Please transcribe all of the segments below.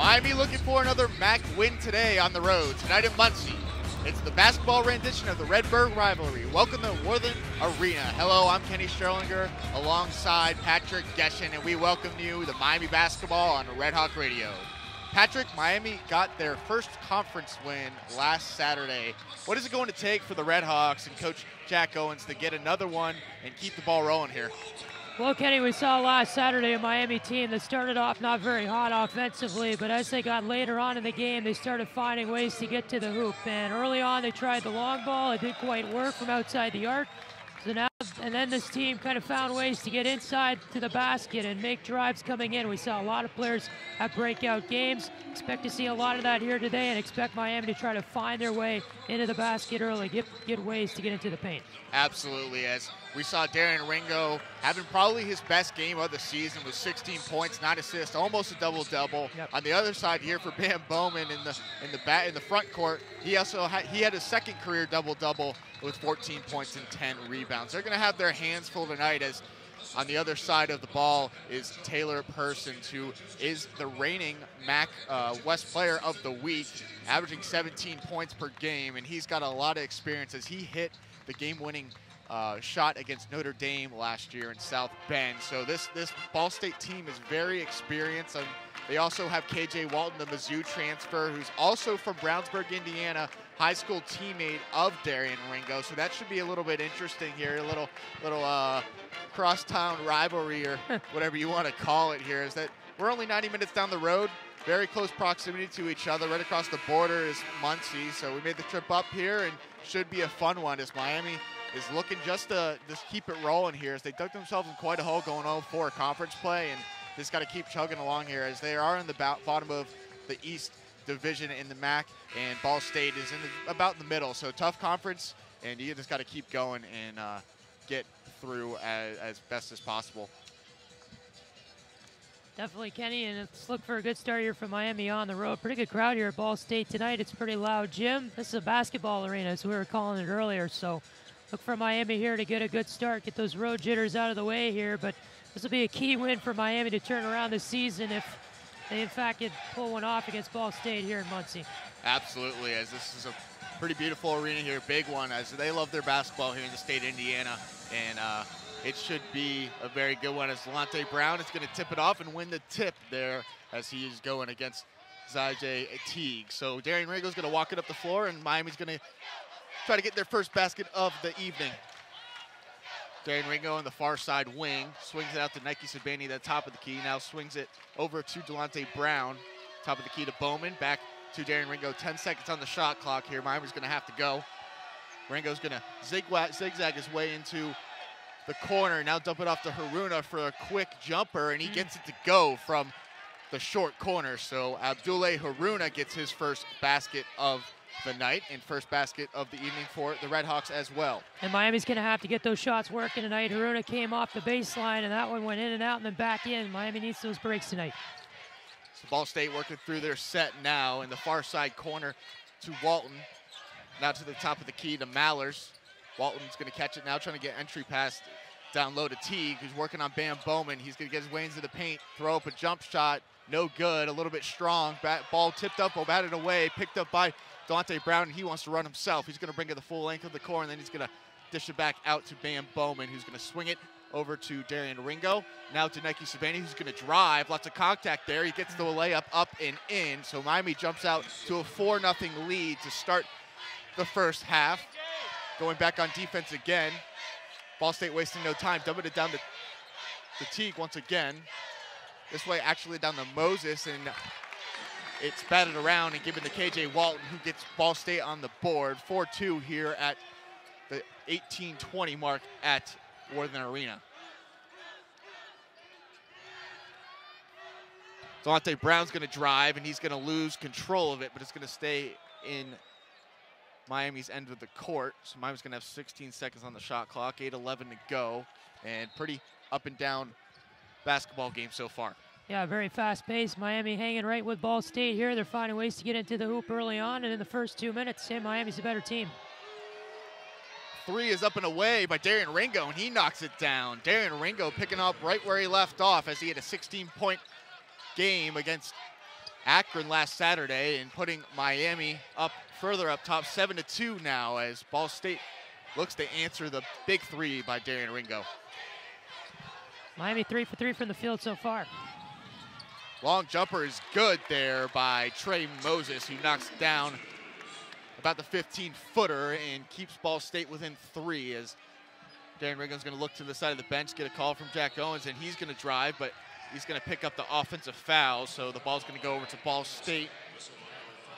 Miami looking for another MAC win today on the road. Tonight in Muncie, it's the basketball rendition of the Redbird rivalry. Welcome to Worthen Arena. Hello, I'm Kenny Schierlinger alongside Patrick Geshan, and we welcome you to Miami basketball on Redhawk Radio. Patrick, Miami got their first conference win last Saturday. What is it going to take for the Redhawks and Coach Jack Owens to get another one and keep the ball rolling here? Well, Kenny, we saw last Saturday a Miami team that started off not very hot offensively, but as they got later on in the game, they started finding ways to get to the hoop. And early on, they tried the long ball. It didn't quite work from outside the arc. So now, and then this team kind of found ways to get inside to the basket and make drives coming in. We saw a lot of players have breakout games. Expect to see a lot of that here today, and expect Miami to try to find their way into the basket early, get ways to get into the paint. Absolutely, as we saw Darren Ringo having probably his best game of the season with 16 points, 9 assists, almost a double-double. Yep. On the other side here for Bam Bowman in the front court, he had his second career double-double with 14 points and 10 rebounds. They're going to have their hands full tonight, as on the other side of the ball is Taylor Persons, who is the reigning MAC West Player of the Week, averaging 17 points per game, and he's got a lot of experience as he hit the game-winning shot against Notre Dame last year in South Bend. So this Ball State team is very experienced. And they also have KJ Walton, the Mizzou transfer, who's also from Brownsburg, Indiana, high school teammate of Darren Ringo. So that should be a little bit interesting here, a little crosstown rivalry or whatever you want to call it here. Is that we're only 90 minutes down the road, very close proximity to each other. Right across the border is Muncie, so we made the trip up here and should be a fun one as Miami is looking just to keep it rolling here, as they dug themselves in quite a hole going 0-4 conference play, and just got to keep chugging along here as they are in the bottom of the East Division in the MAC, and Ball State is about in the middle. So tough conference, and you just got to keep going and get through as best as possible. Definitely, Kenny, and let's look for a good start here for Miami on the road. Pretty good crowd here at Ball State tonight. It's a pretty loud gym. This is a basketball arena, as we were calling it earlier, so look for Miami here to get a good start, get those road jitters out of the way here, but this will be a key win for Miami to turn around this season if they, in fact, can pull one off against Ball State here in Muncie. Absolutely, as this is a pretty beautiful arena here, big one, as they love their basketball here in the state of Indiana, and it should be a very good one as Delonte Brown is going to tip it off and win the tip there as he is going against Zyjay Teague. So Darren Ringo's going to walk it up the floor, and Miami's going to try to get their first basket of the evening. Darren Ringo on the far side wing, swings it out to Nike Sabani at the top of the key, now swings it over to Delonte Brown, top of the key to Bowman, back to Darren Ringo, 10 seconds on the shot clock here. Miami's gonna have to go. Ringo's gonna zigzag his way into the corner, now dump it off to Haruna for a quick jumper, and he gets it to go from the short corner. So Abdoulaye Haruna gets his first basket of the night and first basket of the evening for the Redhawks as well. And Miami's going to have to get those shots working tonight. Haruna came off the baseline, and that one went in and out and then back in. Miami needs those breaks tonight. So Ball State working through their set now in the far side corner to Walton. Now to the top of the key to Mallers. Walton's going to catch it now, trying to get entry pass down low to Teague, who's working on Bam Bowman. He's going to get his way into the paint, throw up a jump shot. No good, a little bit strong. Ball tipped up, batted away, picked up by Delonte Brown, and he wants to run himself. He's going to bring it the full length of the court, and then he's going to dish it back out to Bam Bowman, who's going to swing it over to Darren Ringo. Now to Nike Sabani, who's going to drive. Lots of contact there. He gets the layup up and in. So Miami jumps out to a 4-0 lead to start the first half. Going back on defense again. Ball State wasting no time, dumping it down to Teague once again. This way actually down to Moses, and it's batted around and given to KJ Walton, who gets Ball State on the board. 4-2 here at the 18-20 mark at Worthen Arena. Delonte Brown's going to drive, and he's going to lose control of it, but it's going to stay in Miami's end of the court. So Miami's going to have 16 seconds on the shot clock, 8:11 to go, and pretty up and down basketball game so far. Yeah, very fast pace. Miami hanging right with Ball State here. They're finding ways to get into the hoop early on, and in the first 2 minutes, Miami's a better team. Three is up and away by Darren Ringo, and he knocks it down. Darren Ringo picking up right where he left off as he had a 16-point game against Akron last Saturday and putting Miami up further up top, 7-2 now, as Ball State looks to answer the big three by Darren Ringo. Miami 3 for 3 from the field so far. Long jumper is good there by Trey Moses, who knocks down about the 15-footer and keeps Ball State within 3, as Darren Ringo's going to look to the side of the bench, get a call from Jack Owens, and he's going to drive, but he's going to pick up the offensive foul, so the ball's going to go over to Ball State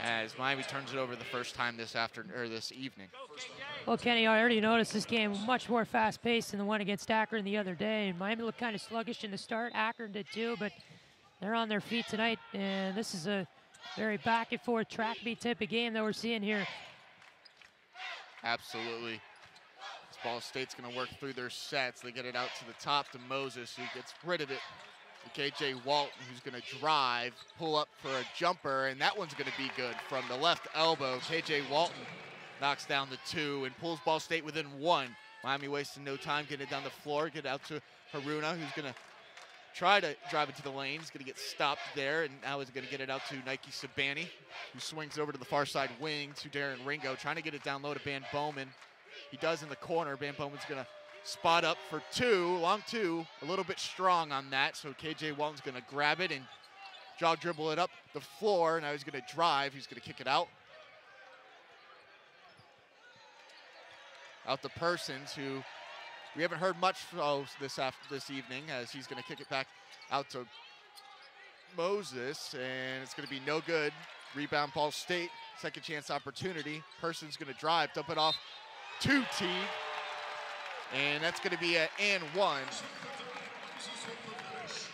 as Miami turns it over the first time this evening. Well, Kenny, I already noticed this game much more fast-paced than the one against Akron the other day. Miami looked kind of sluggish in the start. Akron did too, but they're on their feet tonight, and this is a very back-and-forth track meet type of game that we're seeing here. Absolutely. Ball State's going to work through their sets. They get it out to the top to Moses, who gets rid of it to KJ Walton, who's going to drive, pull up for a jumper, and that one's going to be good from the left elbow. KJ Walton knocks down the 2 and pulls Ball State within 1. Miami wasting no time, getting it down the floor, get it out to Haruna, who's going to try to drive it to the lane. He's going to get stopped there, and now he's going to get it out to Nike Sabani, who swings over to the far side wing to Darren Ringo, trying to get it down low to Van Bowman. He does in the corner. Van Bowman's going to spot up for 2, long 2, a little bit strong on that. So KJ Walton's going to grab it and jaw dribble it up the floor. Now he's going to drive. He's going to kick it out. Out to Persons, who we haven't heard much from this evening, as he's going to kick it back out to Moses, and it's going to be no good. Rebound Ball State, second chance opportunity. Persons going to drive, dump it off to Teague, and that's going to be an and 1.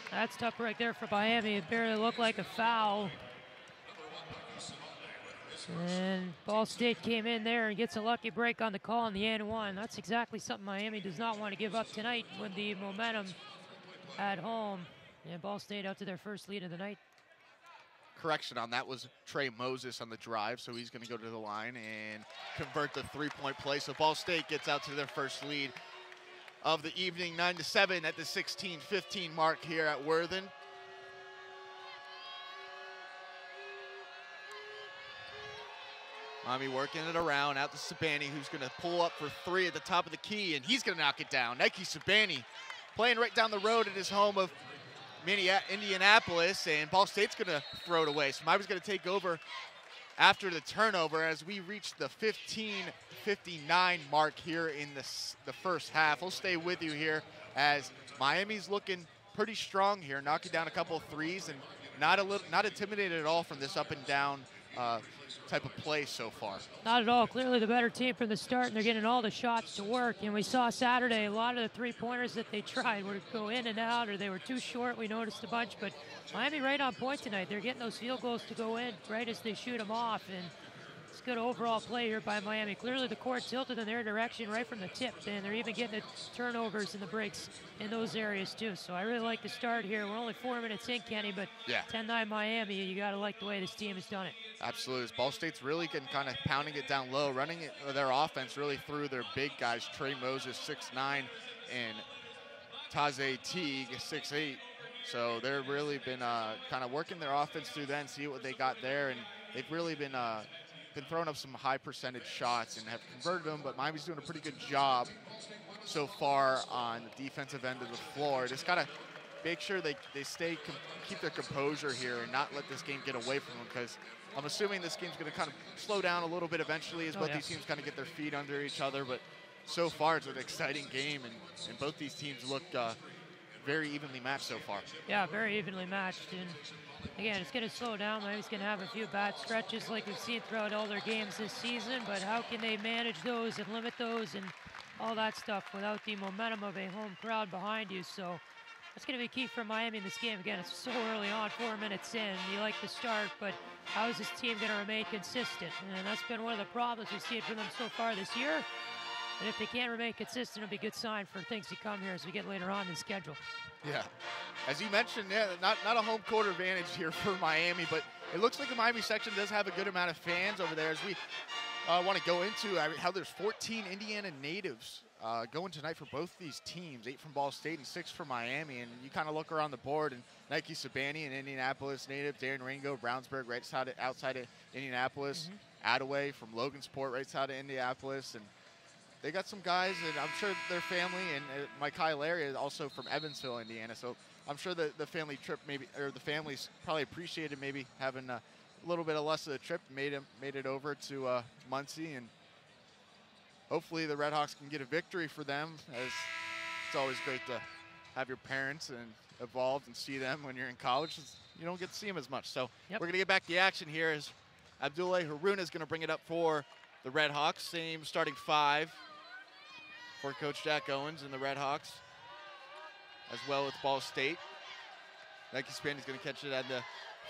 That's tough right there for Miami. It barely looked like a foul. And Ball State came in there and gets a lucky break on the call on the and 1. That's exactly something Miami does not want to give up tonight with the momentum at home. And Ball State up to their first lead of the night. Correction on that was Trey Moses on the drive, so he's going to go to the line and convert the three-point play. So Ball State gets out to their first lead of the evening, 9-7 at the 16-15 mark here at Worthen. Miami working it around, out to Sabani, who's going to pull up for 3 at the top of the key, and he's going to knock it down. Nike Sabani playing right down the road in his home of Indianapolis, and Ball State's going to throw it away. So Miami's going to take over after the turnover as we reach the 15:59 mark here in the first half. We'll stay with you here as Miami's looking pretty strong here, knocking down a couple of threes and not intimidated at all from this up and down type of play so far. Not at all. Clearly the better team from the start, and they're getting all the shots to work. And we saw Saturday a lot of the three-pointers that they tried would go in and out, or they were too short. We noticed a bunch, but Miami right on point tonight. They're getting those field goals to go in right as they shoot them off, and it's good overall play here by Miami. Clearly the court tilted in their direction right from the tip, and they're even getting the turnovers and the breaks in those areas too. So I really like the start here. We're only 4 minutes in, Kenny, but yeah. 10-9 Miami, you got to like the way this team has done it. Absolutely. Ball State's really getting kind of pounding it down low, running their offense really through their big guys, Trey Moses, 6'9", and Taze Teague, 6'8". So they're really been kind of working their offense through then, see what they got there, and they've really been throwing up some high percentage shots and have converted them, but Miami's doing a pretty good job so far on the defensive end of the floor. Just got to make sure they keep their composure here and not let this game get away from them, because I'm assuming this game's going to kind of slow down a little bit eventually as both these teams kind of get their feet under each other. But so far it's an exciting game, and both these teams look very evenly matched so far. Yeah, very evenly matched. And again, it's going to slow down. Miami's going to have a few bad stretches like we've seen throughout all their games this season, but how can they manage those and limit those and all that stuff without the momentum of a home crowd behind you? So that's going to be key for Miami in this game. Again, it's so early on, 4 minutes in. You like the start, but how is this team going to remain consistent? And that's been one of the problems we've seen from them so far this year. And if they can't remain consistent, it'll be a good sign for things to come here as we get later on in the schedule. Yeah. As you mentioned, not a home court advantage here for Miami, but it looks like the Miami section does have a good amount of fans over there as we want to go into how there's 14 Indiana natives going tonight for both these teams, 8 from Ball State and 6 from Miami. And you kind of look around the board, and Nike Sabani, an Indianapolis native, Darren Ringo, Brownsburg, right outside of Indianapolis, Attaway from Logansport, right outside of Indianapolis. And they got some guys, and I'm sure their family, and Micah Larry is also from Evansville, Indiana. So I'm sure the family trip maybe, or the families probably appreciated maybe having a little bit of less of the trip, made it over to Muncie, and hopefully the Redhawks can get a victory for them, as it's always great to have your parents involved and see them when you're in college. You don't get to see them as much. So we're going to get back to the action here as Abdullah Haruna is going to bring it up for the Redhawks. Same starting 5 for Coach Jack Owens and the Redhawks, as well with Ball State. Nike Span is going to catch it at the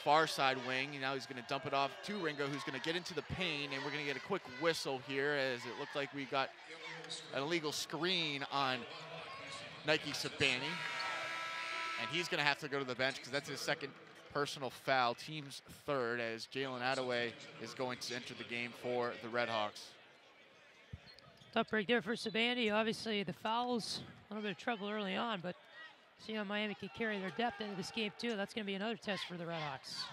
far side wing. Now he's going to dump it off to Ringo, who's going to get into the paint, and we're going to get a quick whistle here, as it looked like we got an illegal screen on Nike Sabani. And he's going to have to go to the bench because that's his second personal foul, team's third, as Jalen Attaway is going to enter the game for the Redhawks. Tough break there for Sabani. Obviously, the fouls, a little bit of trouble early on, but see how Miami can carry their depth into this game, too. That's going to be another test for the Redhawks.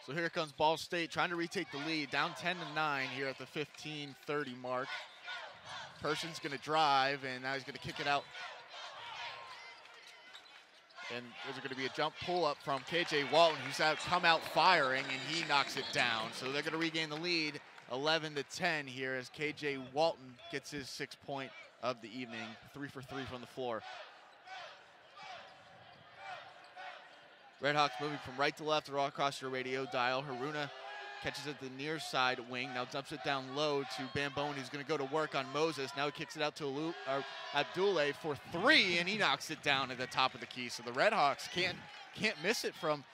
So here comes Ball State trying to retake the lead, down 10-9 here at the 15:30 mark. Person's going to drive, and now he's going to kick it out. And there's going to be a jump pull-up from KJ Walton, who's come out firing, and he knocks it down. So they're going to regain the lead, 11-10 here, as KJ Walton gets his 6th point of the evening, 3 for 3 from the floor. Redhawks moving from right to left or across your radio dial. Haruna catches it the near side wing. Now dumps it down low to Bambone, who's going to go to work on Moses. Now he kicks it out to Abdullah for 3, and he knocks it down at the top of the key. So the Redhawks can't miss it from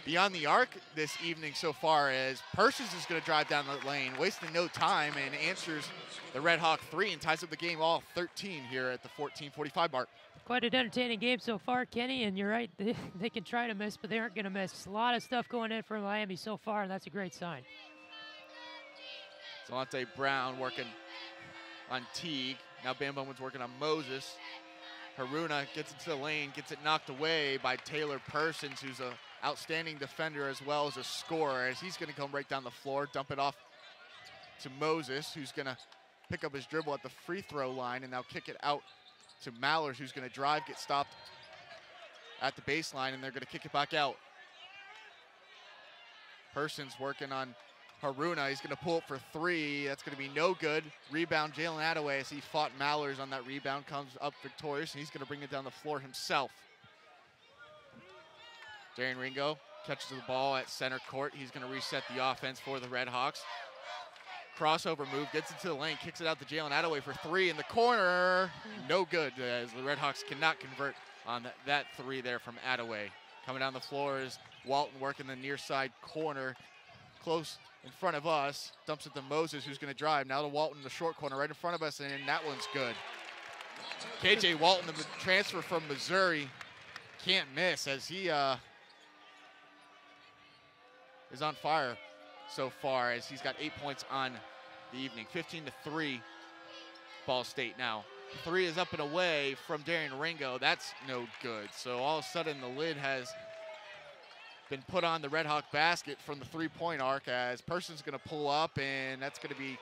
beyond the arc this evening so far, as Persons is going to drive down the lane, wasting no time, and answers the Redhawk 3 and ties up the game all 13 here at the 14:45 mark. Quite an entertaining game so far, Kenny, and you're right, they can try to miss, but they aren't going to miss. A lot of stuff going in for Miami so far, and that's a great sign. Delonte Brown working on Teague. Now Bam Bowman's working on Moses. Haruna gets into the lane, gets it knocked away by Taylor Persons, who's an outstanding defender as well as a scorer, as he's going to come right down the floor, dump it off to Moses, who's going to pick up his dribble at the free throw line, and now kick it out to Mallers, who's going to drive, get stopped at the baseline, and they're going to kick it back out. Persons working on Haruna. He's going to pull it for 3. That's going to be no good. Rebound, Jalen Attaway, as he fought Mallers on that rebound, comes up victorious, and he's going to bring it down the floor himself. Darren Ringo catches the ball at center court. He's going to reset the offense for the Redhawks. Crossover move, gets into the lane, kicks it out to Jalen Attaway for 3 in the corner. No good, as the Redhawks cannot convert on that 3 there from Attaway. Coming down the floor is Walton working the near side corner, close in front of us. Dumps it to Moses, who's going to drive. Now to Walton in the short corner right in front of us, and that one's good. KJ Walton, the transfer from Missouri, can't miss, as he is on fire so far, as he's got 8 points on the evening. 15-3 Ball State now. 3 is up and away from Darren Ringo. That's no good. So all of a sudden the lid has been put on the Redhawk basket from the 3-point arc, as Person's going to pull up, and that's going to be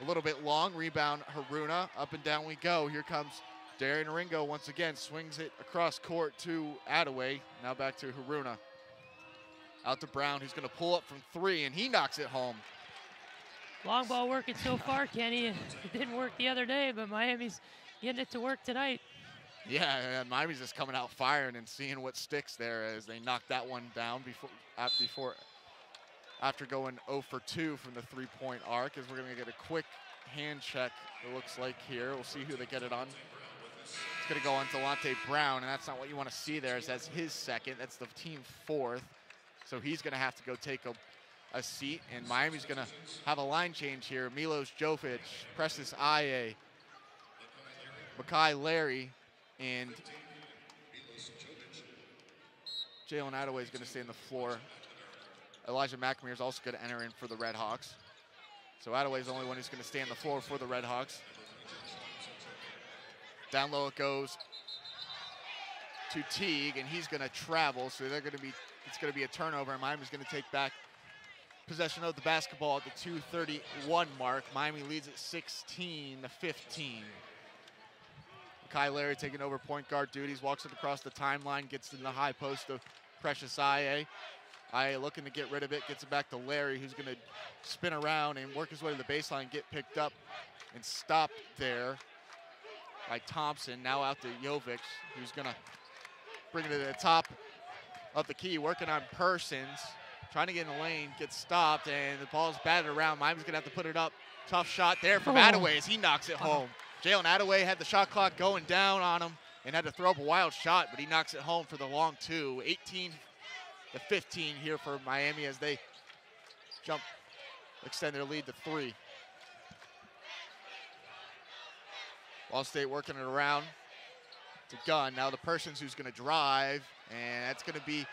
a little bit long. Rebound Haruna. Up and down we go. Here comes Darren Ringo once again. Swings it across court to Attaway. Now back to Haruna. Out to Brown, who's going to pull up from 3, and he knocks it home. Long ball working so far, Kenny. It didn't work the other day, but Miami's getting it to work tonight. Yeah, Miami's just coming out firing and seeing what sticks there, as they knocked that one down after going 0 for 2 from the 3-point arc. As we're going to get a quick hand check, it looks like here. We'll see who they get it on. It's going to go on Delonte Brown, and that's not what you want to see there, as that's his 2nd. That's the team 4th. So he's going to have to go take a seat, and Miami's going to have a line change here. Milos Jovic, Prestis Aye, Micah Larry, and Jalen Attaway is going to stay on the floor. Elijah McNamara is also going to enter in for the Redhawks. So Attaway is the only one who's going to stay on the floor for the Redhawks. Down low it goes to Teague, and he's going to travel, so it's going to be a turnover, and Miami's going to take back possession of the basketball at the 2:31 mark. Miami leads at 16-15. Kai Larry taking over point guard duties, walks it across the timeline, gets in the high post of Precious Ia. Ia looking to get rid of it, gets it back to Larry, who's going to spin around and work his way to the baseline, get picked up and stopped there by Thompson. Now out to Jovic, who's going to bring it to the top of the key, working on Persons. Trying to get in the lane, gets stopped, and the ball's batted around. Miami's going to have to put it up. Tough shot there from Attaway as he knocks it home. Jalen Attaway had the shot clock going down on him and had to throw up a wild shot, but he knocks it home for the long two. 18-15 here for Miami as they extend their lead to 3. Ball State working it around to Gunn. Now the Persons who's going to drive, and that's going to be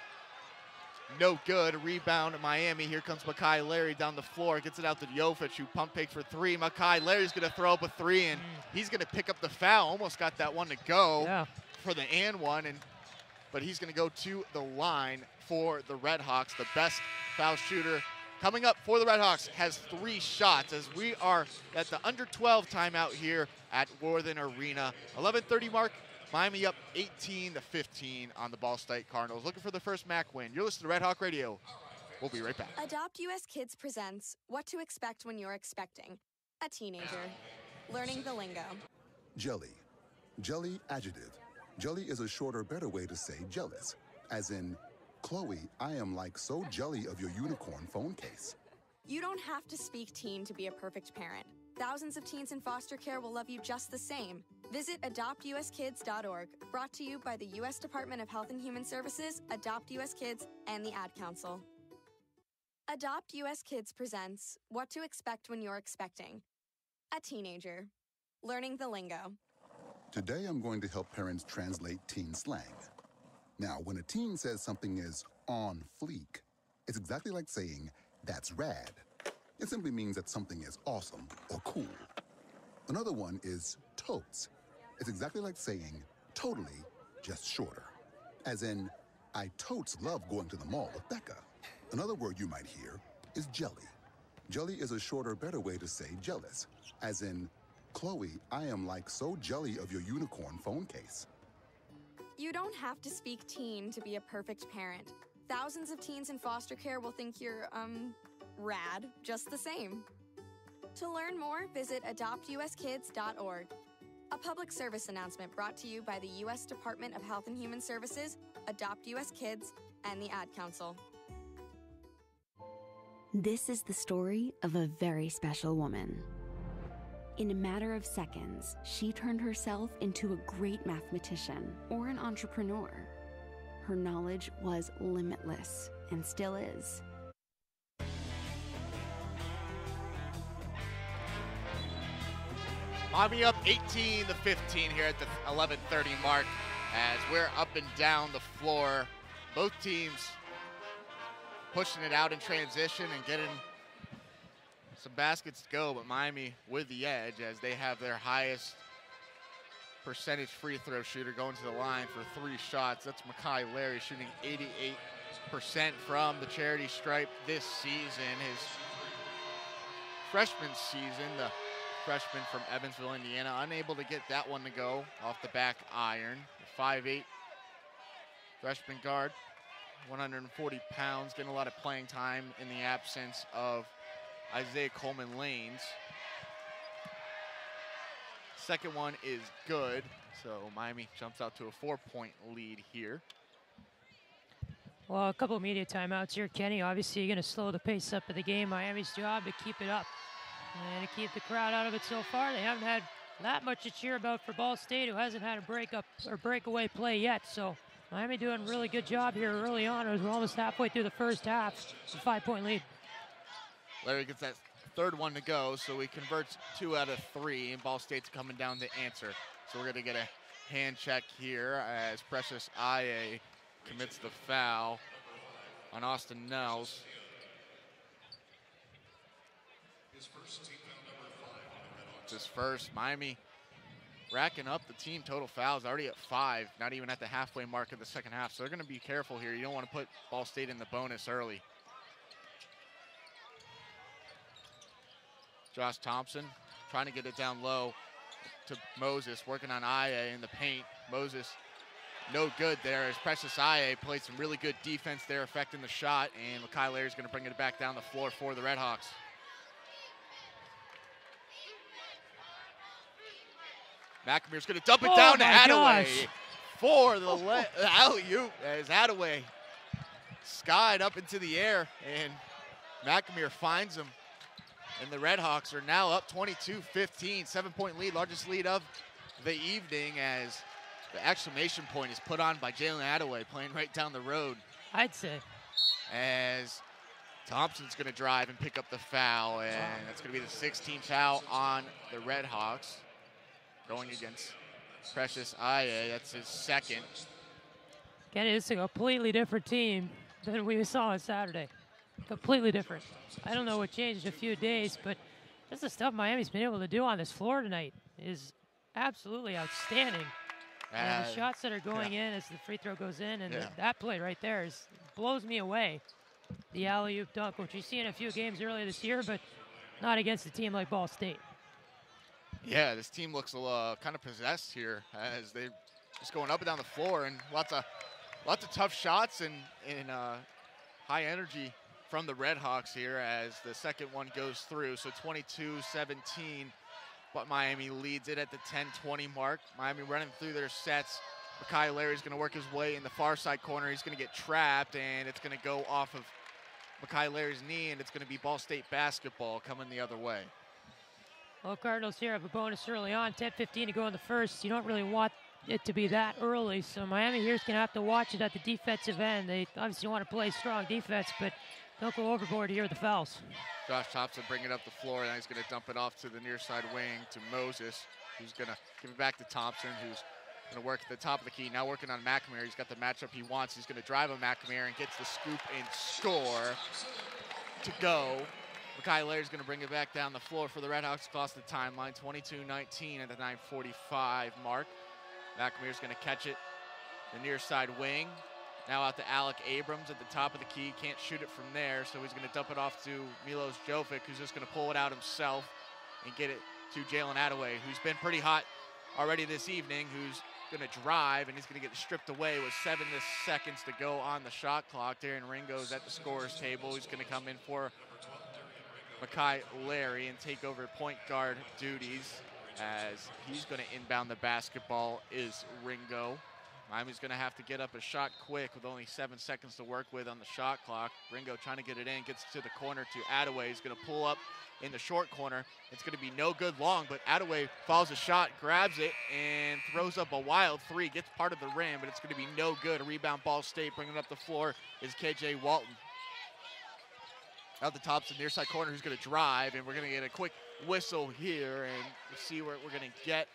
no good. A rebound at Miami. Here comes Makai Larry down the floor. Gets it out to Jovic, who pump fake for 3. Makai Larry's going to throw up a 3, and he's going to pick up the foul. Almost got that one to go for the and one, but he's going to go to the line for the Redhawks. The best foul shooter coming up for the Redhawks has 3 shots as we are at the under 12 timeout here at Worthen Arena. 11:30 mark. Miami up 18-15 on the Ball State Cardinals. Looking for the first MAC win. You're listening to Red Hawk Radio. We'll be right back. Adopt US Kids presents What to Expect When You're Expecting a Teenager. Learning the lingo. Jelly. Jelly adjective. Jelly is a shorter, better way to say jealous. As in, Chloe, I am like so jelly of your unicorn phone case. You don't have to speak teen to be a perfect parent. Thousands of teens in foster care will love you just the same. Visit adoptuskids.org, brought to you by the U.S. Department of Health and Human Services, Adopt U.S. Kids, and the Ad Council. Adopt U.S. Kids presents What to Expect When You're Expecting a Teenager. Learning the lingo. Today I'm going to help parents translate teen slang. Now, when a teen says something is on fleek, it's exactly like saying, that's rad. It simply means that something is awesome or cool. Another one is totes. It's exactly like saying totally, just shorter. As in, I totes love going to the mall with Becca. Another word you might hear is jelly. Jelly is a shorter, better way to say jealous. As in, Chloe, I am like so jelly of your unicorn phone case. You don't have to speak teen to be a perfect parent. Thousands of teens in foster care will think you're, rad just the same. To learn more, visit adoptuskids.org. A public service announcement brought to you by the U.S. Department of Health and Human Services, Adopt U.S. Kids, and the Ad Council. This is the story of a very special woman. In a matter of seconds, she turned herself into a great mathematician or an entrepreneur. Her knowledge was limitless and still is. Miami up 18-15 here at the 11:30 mark as we're up and down the floor. Both teams pushing it out in transition and getting some baskets to go, but Miami with the edge as they have their highest percentage free throw shooter going to the line for 3 shots. That's Makai Larry shooting 88% from the charity stripe this season. His freshman season, the freshman from Evansville, Indiana, unable to get that one to go off the back iron. 5'8" freshman guard, 140 pounds, getting a lot of playing time in the absence of Isaiah Coleman-Lanes. Second one is good, so Miami jumps out to a 4-point lead here. Well, a couple of media timeouts here, Kenny. Obviously, you're going to slow the pace up of the game. Miami's job to keep it up and to keep the crowd out of it so far. They haven't had that much to cheer about for Ball State, who hasn't had a break-up or breakaway play yet. So Miami doing a really good job here early on. We're almost halfway through the first half. It's a 5-point lead. Larry gets that third one to go, so he converts 2 out of 3, and Ball State's coming down to answer. So we're going to get a hand check here as Precious Ia commits the foul on Austin Nels. It's his first. Miami racking up the team total fouls, already at 5, not even at the halfway mark of the second half. So they're going to be careful here. You don't want to put Ball State in the bonus early. Josh Thompson trying to get it down low to Moses, working on Ia in the paint. Moses, no good there as Precious Ia played some really good defense there, affecting the shot, and Makai Larry's going to bring it back down the floor for the Redhawks. McNamara's going to dump it down to Attaway for the alley-oop as Attaway skied up into the air, and McNamara finds him. And the Redhawks are now up 22-15, 7-point lead, largest lead of the evening, as the exclamation point is put on by Jalen Attaway, playing right down the road. I'd say. As Thompson's going to drive and pick up the foul, and that's going to be the 16th foul on the Redhawks, going against Precious Ia. That's his second. Again, it's a completely different team than we saw on Saturday. Completely different. I don't know what changed in a few days, but just the stuff Miami's been able to do on this floor tonight is absolutely outstanding. And the shots that are going in as the free throw goes in, and that play right there blows me away. The alley-oop dunk, which you've seen in a few games earlier this year, but not against a team like Ball State. Yeah, this team looks kind of possessed here as they're just going up and down the floor, and lots of tough shots and high energy from the Redhawks here as the second one goes through. So 22-17, but Miami leads it at the 10-20 mark. Miami running through their sets. Makai Larry's going to work his way in the far side corner. He's going to get trapped, and it's going to go off of Makai Larry's knee, and it's going to be Ball State basketball coming the other way. Well, Cardinals here have a bonus early on, 10-15 to go in the first. You don't really want it to be that early, so Miami here's going to have to watch it at the defensive end. They obviously want to play strong defense, but don't go overboard here with the fouls. Josh Thompson bringing it up the floor, and he's going to dump it off to the near side wing to Moses, who's going to give it back to Thompson, who's going to work at the top of the key. Now working on McNamara. He's got the matchup he wants. He's going to drive on McNamara and gets the scoop and score to go. Makai Larry's going to bring it back down the floor for the Redhawks across the timeline. 22-19 at the 9:45 mark. McNamara's going to catch it the near side wing. Now out to Alec Abrams at the top of the key. Can't shoot it from there, so he's going to dump it off to Milos Jovic, who's just going to pull it out himself and get it to Jalen Attaway, who's been pretty hot already this evening, who's going to drive, and he's going to get stripped away with 7 seconds to go on the shot clock. Darren Ringo's at the scorer's table. He's going to come in for Makai Larry and take over point guard duties, as he's going to inbound the basketball is Ringo. Miami's going to have to get up a shot quick with only 7 seconds to work with on the shot clock. Ringo trying to get it in, gets to the corner to Attaway. He's going to pull up in the short corner. It's going to be no good long, but Attaway follows a shot, grabs it, and throws up a wild three. Gets part of the rim, but it's going to be no good. A rebound, Ball State. Bringing it up the floor is KJ Walton. Out the top to the near side corner, who's going to drive, and we're going to get a quick whistle here, and we'll see what we're going to get.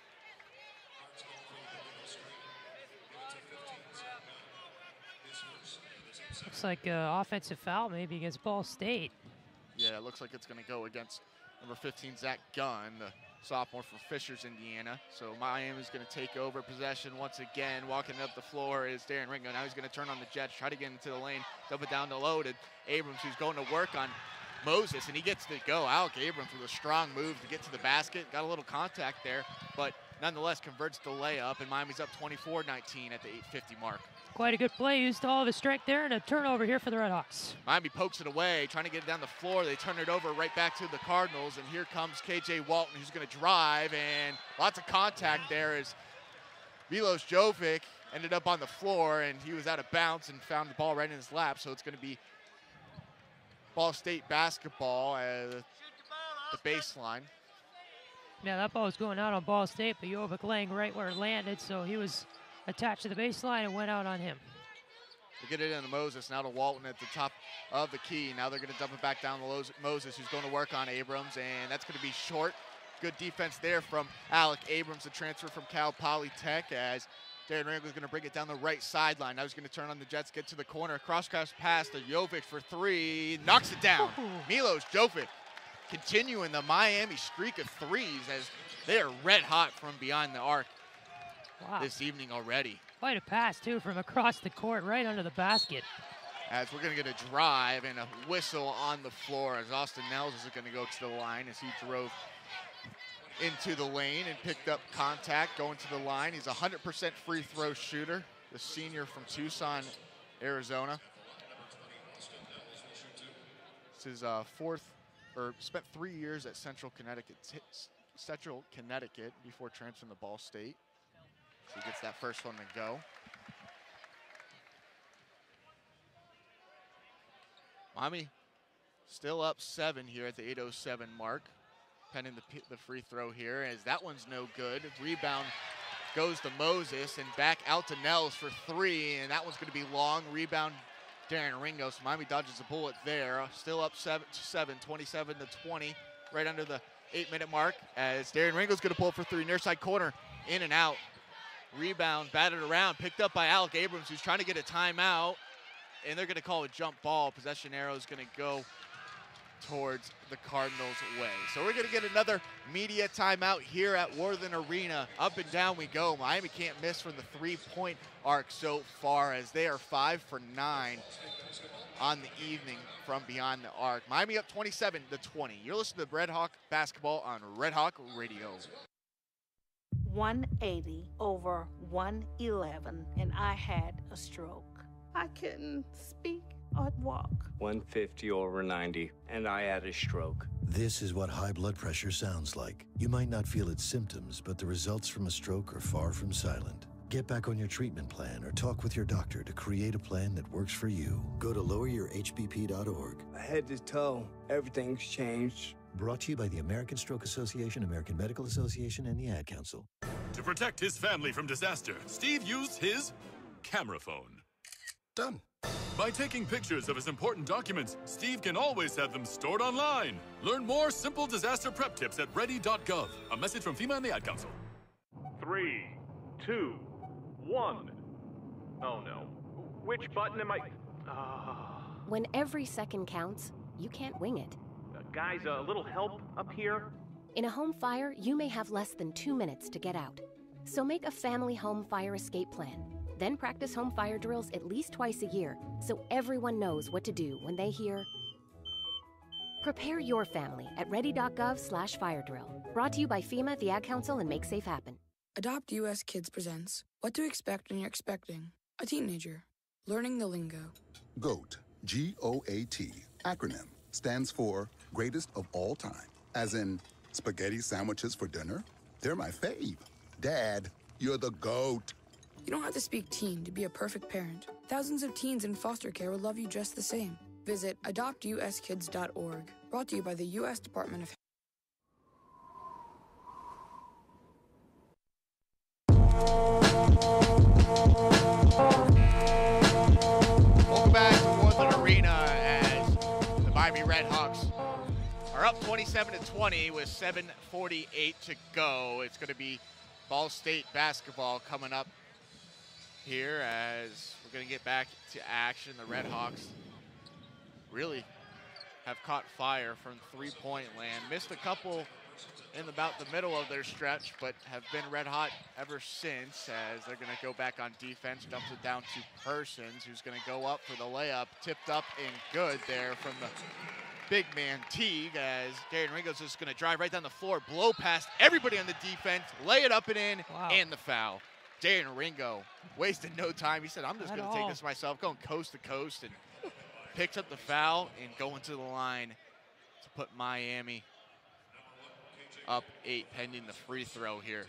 Looks like an offensive foul maybe against Ball State. Yeah, it looks like it's going to go against number 15, Zach Gunn, the sophomore from Fishers, Indiana. So Miami's going to take over possession once again. Walking up the floor is Darren Ringo. Now he's going to turn on the Jets, try to get into the lane, dump it down to low to Abrams, who's going to work on Moses, and he gets to go. Alec Abrams with a strong move to get to the basket. Got a little contact there, but nonetheless converts the layup, and Miami's up 24-19 at the 8:50 mark. Quite a good play. Used all of his strength there, and a turnover here for the Redhawks. Miami pokes it away, trying to get it down the floor. They turn it over right back to the Cardinals, and here comes KJ Walton, who's going to drive, and lots of contact there as Milos Jovic ended up on the floor, and he was out of bounds and found the ball right in his lap. So it's going to be Ball State basketball at the baseline. Yeah, that ball was going out on Ball State, but Jovic laying right where it landed, so he was attached to the baseline and went out on him. They get it into Moses, now to Walton at the top of the key. Now they're going to dump it back down to Moses, who's going to work on Abrams, and that's going to be short. Good defense there from Alec Abrams, the transfer from Cal Polytech, as Darren Ringo is going to bring it down the right sideline. Now he's going to turn on the Jets, get to the corner, cross pass to Jovic for three, knocks it down. Ooh. Milos Jovic continuing the Miami streak of threes as they are red hot from behind the arc this evening already. Quite a pass, too, from across the court, right under the basket. As we're going to get a drive and a whistle on the floor as Austin Nels is going to go to the line as he drove into the lane and picked up contact going to the line. He's a 100% free throw shooter, the senior from Tucson, Arizona. This is spent 3 years at Central Connecticut before transferring to Ball State. So he gets that first one to go. Miami still up 7 here at the 8:07 mark. Pending the free throw here as that one's no good. Rebound goes to Moses and back out to Nels for 3, and that one's going to be long. Rebound Darren Ringo. So Miami dodges a bullet there. Still up 7, 27-20, right under the 8-minute mark as Darren Ringo's going to pull up for 3. Near side corner, in and out. Rebound batted around, picked up by Alec Abrams, who's trying to get a timeout, and they're going to call a jump ball. Possession arrow is going to go towards the Cardinals' way. So we're going to get another media timeout here at Worthen Arena. Up and down we go. Miami can't miss from the three-point arc so far as they are 5 for 9 on the evening from beyond the arc. Miami up 27-20. You're listening to Red Hawk basketball on Red Hawk Radio. 180 over 111, and I had a stroke. I couldn't speak or walk. 150 over 90, and I had a stroke. This is what high blood pressure sounds like. You might not feel its symptoms, but the results from a stroke are far from silent. Get back on your treatment plan or talk with your doctor to create a plan that works for you. Go to loweryourhbp.org. Head to toe, everything's changed. Brought to you by the American Stroke Association, American Medical Association, and the Ad Council. To protect his family from disaster, Steve used his camera phone. Done. By taking pictures of his important documents, Steve can always have them stored online. Learn more simple disaster prep tips at ready.gov. A message from FEMA and the Ad Council. 3, 2, 1. Oh no. Which button am I? When every second counts, you can't wing it. Guys, a little help up here? In a home fire, you may have less than 2 minutes to get out. So make a family home fire escape plan. Then practice home fire drills at least twice a year so everyone knows what to do when they hear. Prepare your family at ready.gov/fire drill. Brought to you by FEMA, the Ad Council, and Make Safe Happen. Adopt US Kids presents What to Expect When You're Expecting a Teenager. Learning the lingo. GOAT, G-O-A-T, acronym, stands for Greatest of All Time. As in, spaghetti sandwiches for dinner? They're my fave. Dad, you're the GOAT. You don't have to speak teen to be a perfect parent. Thousands of teens in foster care will love you just the same. Visit adoptuskids.org. Brought to you by the U.S. Department of Welcome back to Worthen Arena as the Miami Redhawks are up 27-20 with 7:48 to go. It's going to be Ball State basketball coming up here as we're going to get back to action. The Redhawks really have caught fire from three-point land. Missed a couple in about the middle of their stretch, but have been red hot ever since as they're going to go back on defense. Dumps it down to Persons, who's going to go up for the layup. Tipped up and good there from the big man Teague as Darren Ringo's just going to drive right down the floor, blow past everybody on the defense, lay it up and in, and the foul. Darren Ringo wasted no time. He said, I'm just going to take this myself, going coast to coast, and picks up the foul and going to the line to put Miami up 8 pending the free throw here.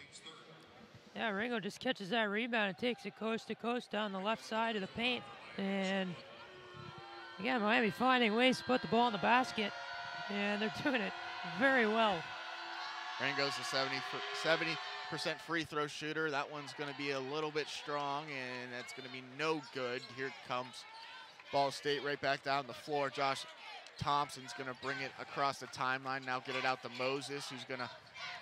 Yeah, Ringo just catches that rebound and takes it coast to coast down the left side of the paint. And again, Miami finding ways to put the ball in the basket, and they're doing it very well. Ringo's a 70% free throw shooter. That one's going to be a little bit strong, and that's going to be no good. Here comes Ball State right back down the floor. Josh Thompson's going to bring it across the timeline. Now get it out to Moses, who's going to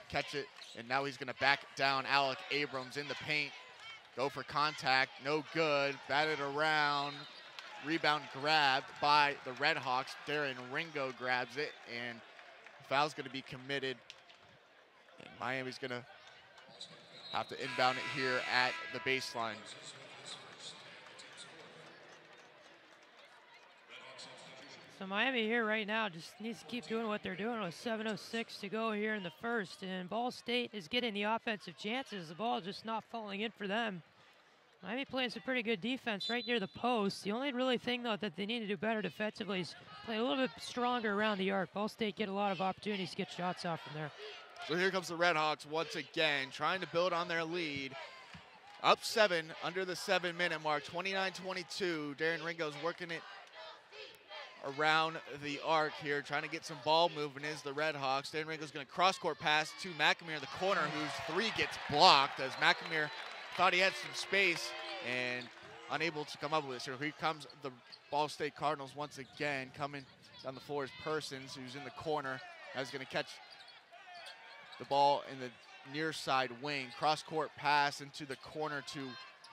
catch it, and now he's going to back down Alec Abrams in the paint. Go for contact, no good. Batted around. Rebound grabbed by the Redhawks. Darren Ringo grabs it and foul's going to be committed. And Miami's going to have to inbound it here at the baseline. So Miami here right now just needs to keep doing what they're doing with 7:06 to go here in the first. And Ball State is getting the offensive chances. The ball is just not falling in for them. Miami playing some pretty good defense right near the post. The only really thing, though, that they need to do better defensively is play a little bit stronger around the arc. Ball State get a lot of opportunities to get shots off from there. So here comes the Redhawks once again, trying to build on their lead. Up 7 under the 7-minute mark, 29-22. Darren Ringo's working it around the arc here, trying to get some ball movement is the Redhawks. Darren Ringo's going to cross-court pass to McNamara in the corner, whose 3 gets blocked as McNamara thought he had some space and unable to come up with it. So here comes the Ball State Cardinals once again. Coming down the floor is Persons, who's in the corner. Now he's going to catch the ball in the near side wing. Cross-court pass into the corner to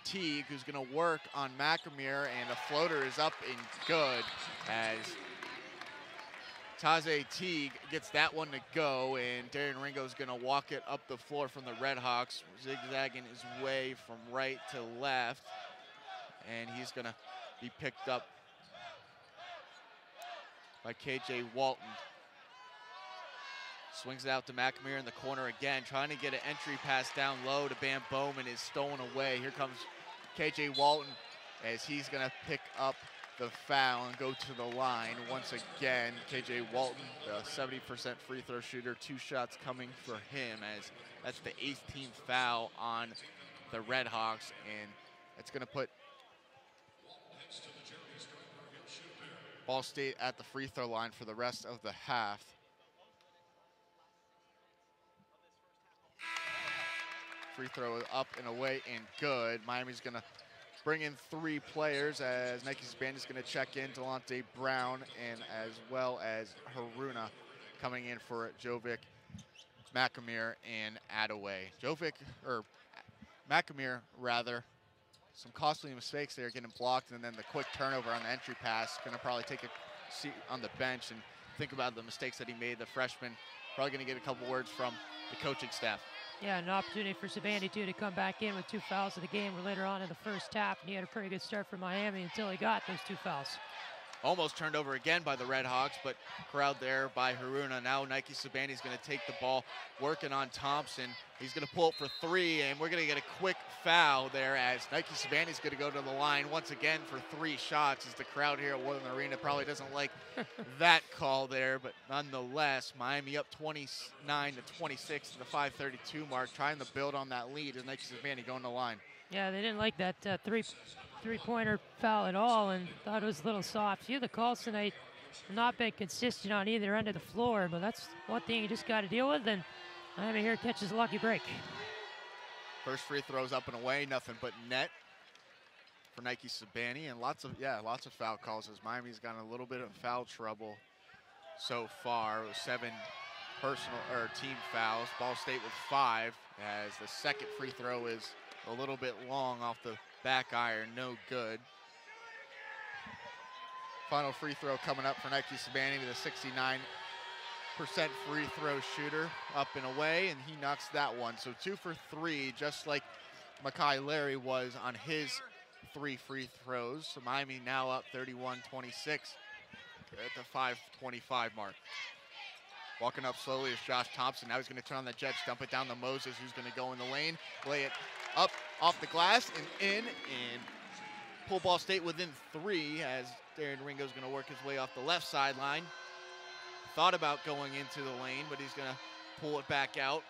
Teague, who's going to work on McNamara, and a floater is up and good as Taze Teague gets that one to go, and Darren Ringo's going to walk it up the floor from the Redhawks, zigzagging his way from right to left, and he's going to be picked up by KJ Walton. Swings it out to McNamara in the corner again, trying to get an entry pass down low to Bam Bowman, is stolen away. Here comes KJ Walton as he's going to pick up the foul and go to the line once again. KJ Walton, the 70% free throw shooter, 2 shots coming for him, as that's the 8th team foul on the Redhawks, and it's going to put Ball State at the free throw line for the rest of the half. Free throw up and away and good. Miami's going to bring in 3 players as Nike Sabani's going to check in. Delonte Brown and as well as Haruna coming in for Jovic, McNamara, and Attaway. McNamara rather, some costly mistakes there, getting blocked, and then the quick turnover on the entry pass. Going to probably take a seat on the bench and think about the mistakes that he made. The freshman probably going to get a couple words from the coaching staff. Yeah, an opportunity for Sabani, too, to come back in with 2 fouls of the game later on in the first half, and he had a pretty good start for Miami until he got those 2 fouls. Almost turned over again by the Redhawks, but corralled there by Haruna. Now Nike Sabani's going to take the ball, working on Thompson. He's going to pull up for 3, and we're going to get a quick foul there as Nike Sabani's going to go to the line once again for 3 shots, as the crowd here at Worthen Arena probably doesn't like that call there, but nonetheless, Miami up 29-26 to the 5:32 mark, trying to build on that lead as Nike Sabani going to the line. Yeah, they didn't like that three-pointer foul at all, and thought it was a little soft. Few of the calls tonight have not been consistent on either end of the floor, but that's one thing you just got to deal with, and Miami here catches a lucky break. First free throws up and away, nothing but net for Nike Sabani, and lots of foul calls as Miami's gotten a little bit of foul trouble so far. It was 7 personal or team fouls. Ball State with 5, as the second free throw is a little bit long off the back iron, no good. Final free throw coming up for Nike Sabani with a 69% free throw shooter, up and away, and he knocks that one. So 2 for 3, just like Makai Larry was on his 3 free throws. So Miami now up 31-26 at the 5:25 mark. Walking up slowly is Josh Thompson. Now he's going to turn on the Jets, dump it down to Moses, who's going to go in the lane, lay it up off the glass and in, and pull Ball State within 3 as Darren Ringo's going to work his way off the left sideline. Thought about going into the lane, but he's going to pull it back out.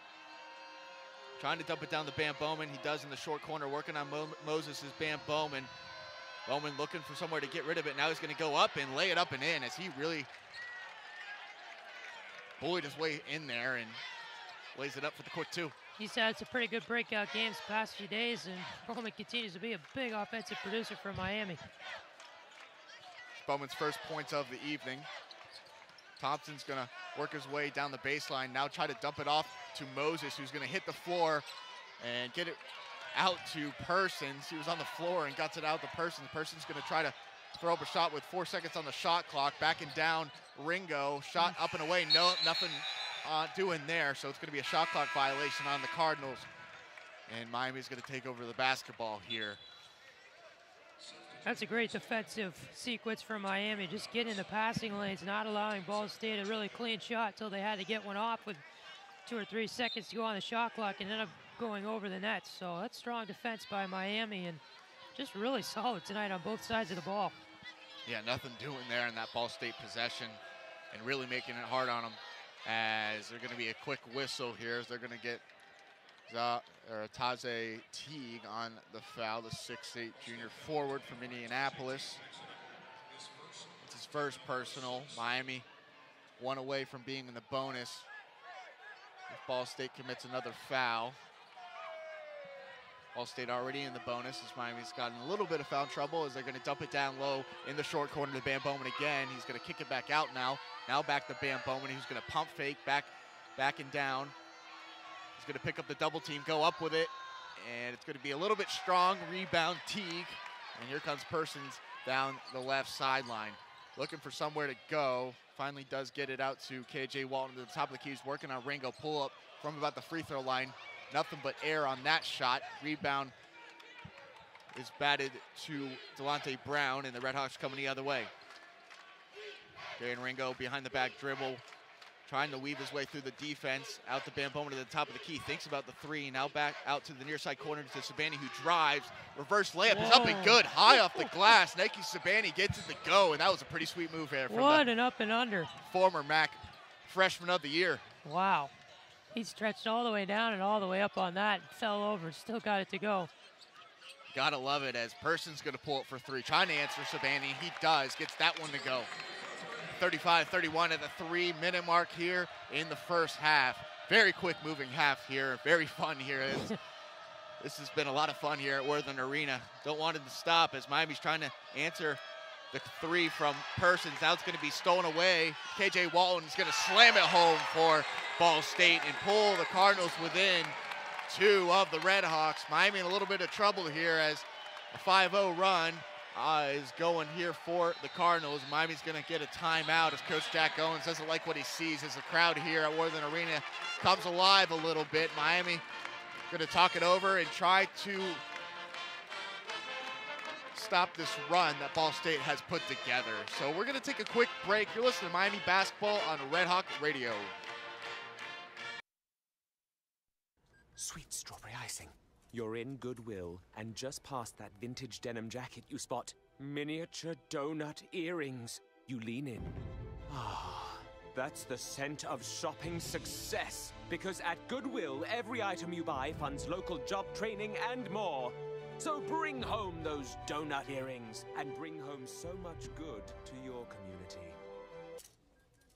Trying to dump it down to Bam Bowman. He does in the short corner, working on Moses is Bam Bowman. Bowman looking for somewhere to get rid of it. Now he's going to go up and lay it up and in, as he really bullied his way in there and lays it up for the quick 2. He's had some pretty good breakout games the past few days, and Bowman continues to be a big offensive producer for Miami. It's Bowman's first points of the evening. Thompson's going to work his way down the baseline, now try to dump it off to Moses, who's going to hit the floor and get it out to Persons. He was on the floor and got it out to Persons. Persons going to try to throw up a shot with 4 seconds on the shot clock. Backing down Ringo. Shot up and away. No, nothing doing there. So it's going to be a shot clock violation on the Cardinals. And Miami's going to take over the basketball here. That's a great defensive sequence for Miami. Just getting in the passing lanes, not allowing Ball State a really clean shot until they had to get one off with 2 or 3 seconds to go on the shot clock and end up going over the net. So that's strong defense by Miami and just really solid tonight on both sides of the ball. Yeah, nothing doing there in that Ball State possession and really making it hard on them as they're going to be a quick whistle here as they're going to get Taze Teague on the foul, the 6'8" junior forward from Indianapolis. It's his first personal. Miami 1 away from being in the bonus. If Ball State commits another foul. Ball State already in the bonus as Miami's gotten a little bit of foul trouble as they're going to dump it down low in the short corner to Bam Bowman again. He's going to kick it back out now. Now back to Bam Bowman. He's going to pump fake, backing down. He's going to pick up the double team, go up with it, and it's going to be a little bit strong. Rebound Teague, and here comes Persons down the left sideline. Looking for somewhere to go. Finally does get it out to KJ Walton to the top of the key. He's working on Ringo. Pull up from about the free throw line. Nothing but air on that shot. Rebound is batted to Delonte Brown, and the Redhawks coming the other way. Jalen Ringo behind the back dribble, trying to weave his way through the defense. Out to Bam Bowman to the top of the key. Thinks about the three. Now back out to the near side corner to Sabani, who drives. Reverse layup is up and good. High off the glass. Nike Sabani gets it to go, and that was a pretty sweet move there. What an up and under. Former MAC freshman of the year. Wow. He stretched all the way down and all the way up on that. Fell over. Still got it to go. Gotta love it as Person's going to pull it for three. Trying to answer Sabani. He does. Gets that one to go. 35-31 at the 3-minute mark here in the first half. Very quick moving half here. Very fun here. This has been a lot of fun here at Worthen Arena. Don't want it to stop as Miami's trying to answer the three from Persons. Now it's going to be stolen away. KJ Walton is going to slam it home for Ball State and pull the Cardinals within 2 of the Redhawks. Miami in a little bit of trouble here as a 5-0 run is going here for the Cardinals. Miami's going to get a timeout as Coach Jack Owens doesn't like what he sees as the crowd here at Worthen Arena comes alive a little bit. Miami going to talk it over and try to stop this run that Ball State has put together. So we're going to take a quick break. You're listening to Miami Basketball on Red Hawk Radio. Sweet strawberry icing. You're in Goodwill, and just past that vintage denim jacket you spot miniature donut earrings. You lean in. Ah, that's the scent of shopping success. Because at Goodwill, every item you buy funds local job training and more. So bring home those donut earrings and bring home so much good to your community.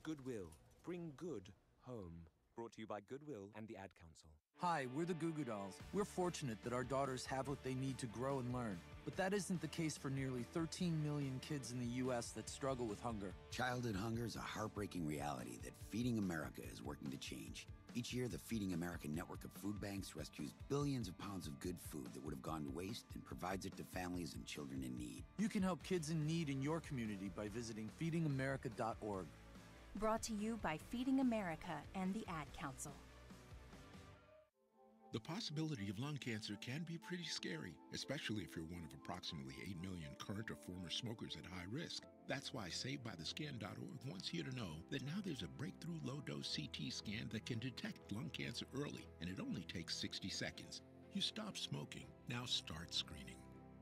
Goodwill. Bring good home. Brought to you by Goodwill and the Ad Council. Hi, we're the Goo Goo Dolls. We're fortunate that our daughters have what they need to grow and learn. But that isn't the case for nearly 13 million kids in the U.S. that struggle with hunger. Childhood hunger is a heartbreaking reality that Feeding America is working to change. Each year, the Feeding America network of food banks rescues billions of pounds of good food that would have gone to waste and provides it to families and children in need. You can help kids in need in your community by visiting feedingamerica.org. Brought to you by Feeding America and the Ad Council. The possibility of lung cancer can be pretty scary, especially if you're one of approximately 8 million current or former smokers at high risk. That's why SaveByTheScan.org wants you to know that now there's a breakthrough low-dose CT scan that can detect lung cancer early, and it only takes 60 seconds. You stop smoking, now start screening.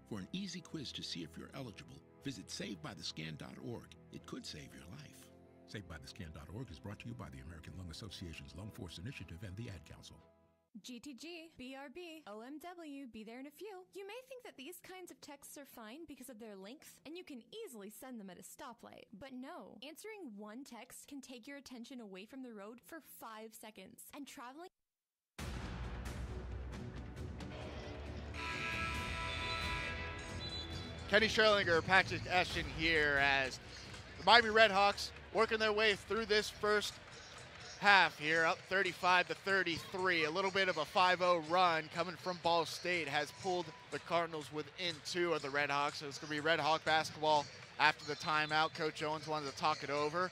For an easy quiz to see if you're eligible, visit SaveByTheScan.org. It could save your life. SaveByTheScan.org is brought to you by the American Lung Association's Lung Force Initiative and the Ad Council. GTG, BRB, OMW, be there in a few. You may think that these kinds of texts are fine because of their length, and you can easily send them at a stoplight. But no, answering one text can take your attention away from the road for 5 seconds, and traveling... Kenny Schierlinger, Patrick Geshan here as the Miami Redhawks working their way through this first half here, up 35-33. A little bit of a 5-0 run coming from Ball State has pulled the Cardinals within 2 of the Redhawks. So it's going to be Red Hawk basketball after the timeout. Coach Owens wanted to talk it over,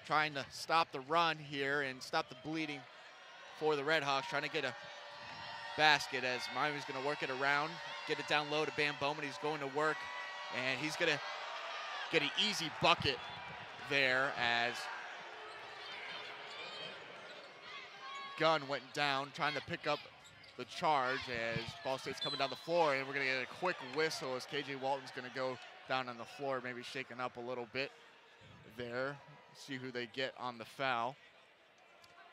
trying to stop the run here and stop the bleeding for the Redhawks, trying to get a basket as Miami's going to work it around, get it down low to Bam Bowman. He's going to work, and he's going to get an easy bucket there as Gunn went down, trying to pick up the charge as Ball State's coming down the floor, and we're going to get a quick whistle as KJ Walton's going to go down on the floor, maybe shaking up a little bit there. See who they get on the foul.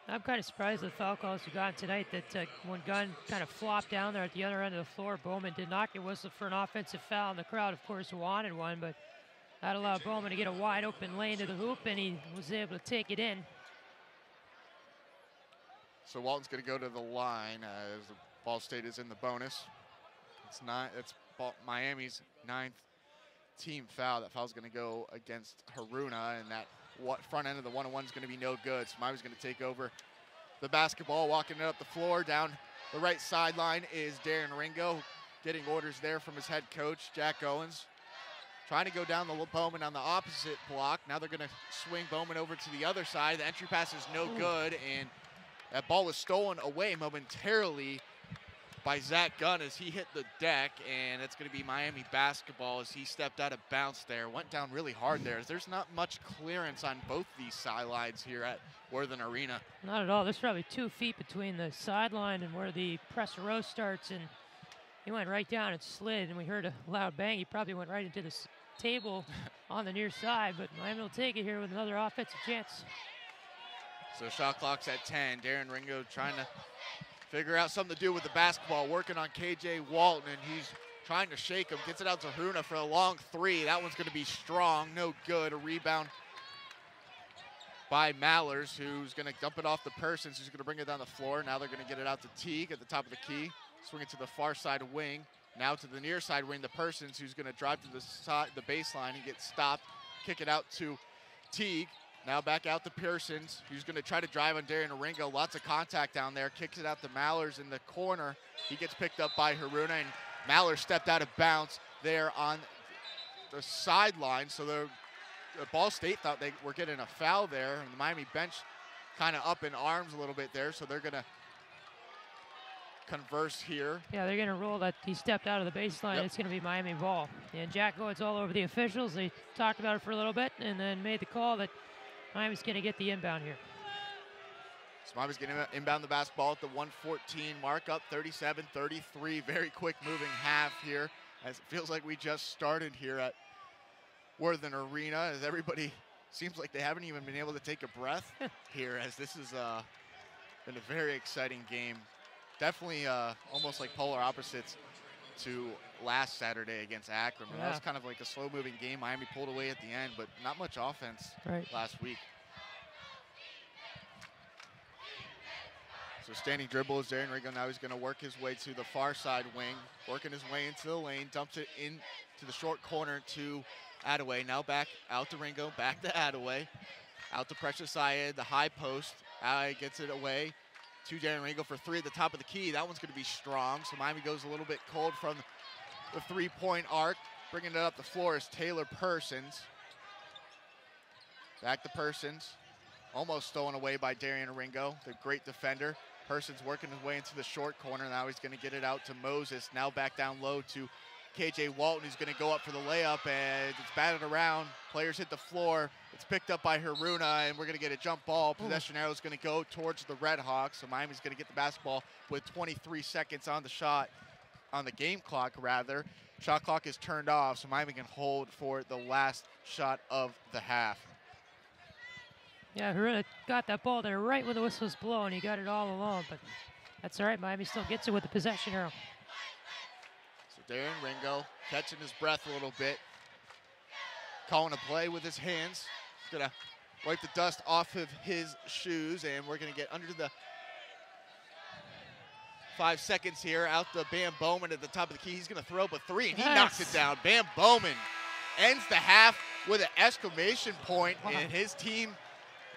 I'm kind of surprised the foul calls we got tonight that when Gunn kind of flopped down there at the other end of the floor, Bowman did not get whistled for an offensive foul, and the crowd, of course, wanted one, but that allowed Bowman to get a wide open lane to the hoop, and he was able to take it in. So Walton's going to go to the line as Ball State is in the bonus. It's Miami's 9th team foul. That foul's going to go against Haruna, and that front end of the one-on-one is going to be no good. So Miami's going to take over the basketball, walking it up the floor. Down the right sideline is Darren Ringo, getting orders there from his head coach, Jack Owens. Trying to go down the Bowman on the opposite block. Now they're going to swing Bowman over to the other side. The entry pass is no good, and that ball was stolen away momentarily by Zach Gunn as he hit the deck, and it's going to be Miami basketball as he stepped out of bounds there. Went down really hard there. There's not much clearance on both these sidelines here at Worthen Arena. Not at all. There's probably 2 feet between the sideline and where the presser row starts, and he went right down and slid, and we heard a loud bang. He probably went right into the table on the near side, but Miami will take it here with another offensive chance. So shot clock's at 10. Darren Ringo trying to figure out something to do with the basketball, working on KJ Walton, and he's trying to shake him. Gets it out to Haruna for a long 3. That one's going to be strong, no good. A rebound by Mallers, who's going to dump it off to Persons, who's going to bring it down the floor. Now they're going to get it out to Teague at the top of the key. Swing it to the far side wing. Now to the near side wing, the Persons, who's going to drive to the baseline and get stopped. Kick it out to Teague. Now back out to Pearsons, who's going to try to drive on Darren Ringo. Lots of contact down there. Kicks it out to Mallers in the corner. He gets picked up by Haruna, and Mallers stepped out of bounds there on the sideline. So the Ball State thought they were getting a foul there, and the Miami bench kind of up in arms a little bit there. So they're going to converse here. Yeah, they're going to rule that he stepped out of the baseline. Yep. It's going to be Miami ball. And Jack Owens all over the officials. They talked about it for a little bit and then made the call that Miami's going to get the inbound here. So Miami's going to inbound the basketball at the 114 mark, up 37-33. Very quick moving half here, as it feels like we just started here at Worthen Arena, as everybody seems like they haven't even been able to take a breath here, as this has been a very exciting game. Definitely almost like polar opposites to last Saturday against Akron. Yeah. That was kind of like a slow-moving game. Miami pulled away at the end, but not much offense last week. So standing dribble is Darren Ringo. Now he's going to work his way to the far side wing, working his way into the lane, dumps it into the short corner to Attaway. Now back out to Ringo, back to Attaway, out to Precious Syed, the high post. Attaway gets it away to Darren Ringo for 3 at the top of the key. That one's going to be strong. So Miami goes a little bit cold from the 3-point arc. Bringing it up the floor is Taylor Persons. Back to Persons. Almost stolen away by Darren Ringo, the great defender. Persons working his way into the short corner. Now he's going to get it out to Moses. Now back down low to KJ Walton, who's going to go up for the layup, and it's batted around. Players hit the floor. It's picked up by Haruna, and we're going to get a jump ball. Possession arrow is going to go towards the Redhawks, so Miami's going to get the basketball with 23 seconds on the shot, on the game clock, rather. Shot clock is turned off, so Miami can hold for the last shot of the half. Yeah, Haruna got that ball there right when the whistle was blowing. He got it all alone, but that's all right. Miami still gets it with the possession arrow. So Darren Ringo catching his breath a little bit. Calling a play with his hands. He's going to wipe the dust off of his shoes, and we're going to get under the 5 seconds here. Out to Bam Bowman at the top of the key. He's going to throw up a 3, and he knocks it down. Bam Bowman ends the half with an exclamation point, and his team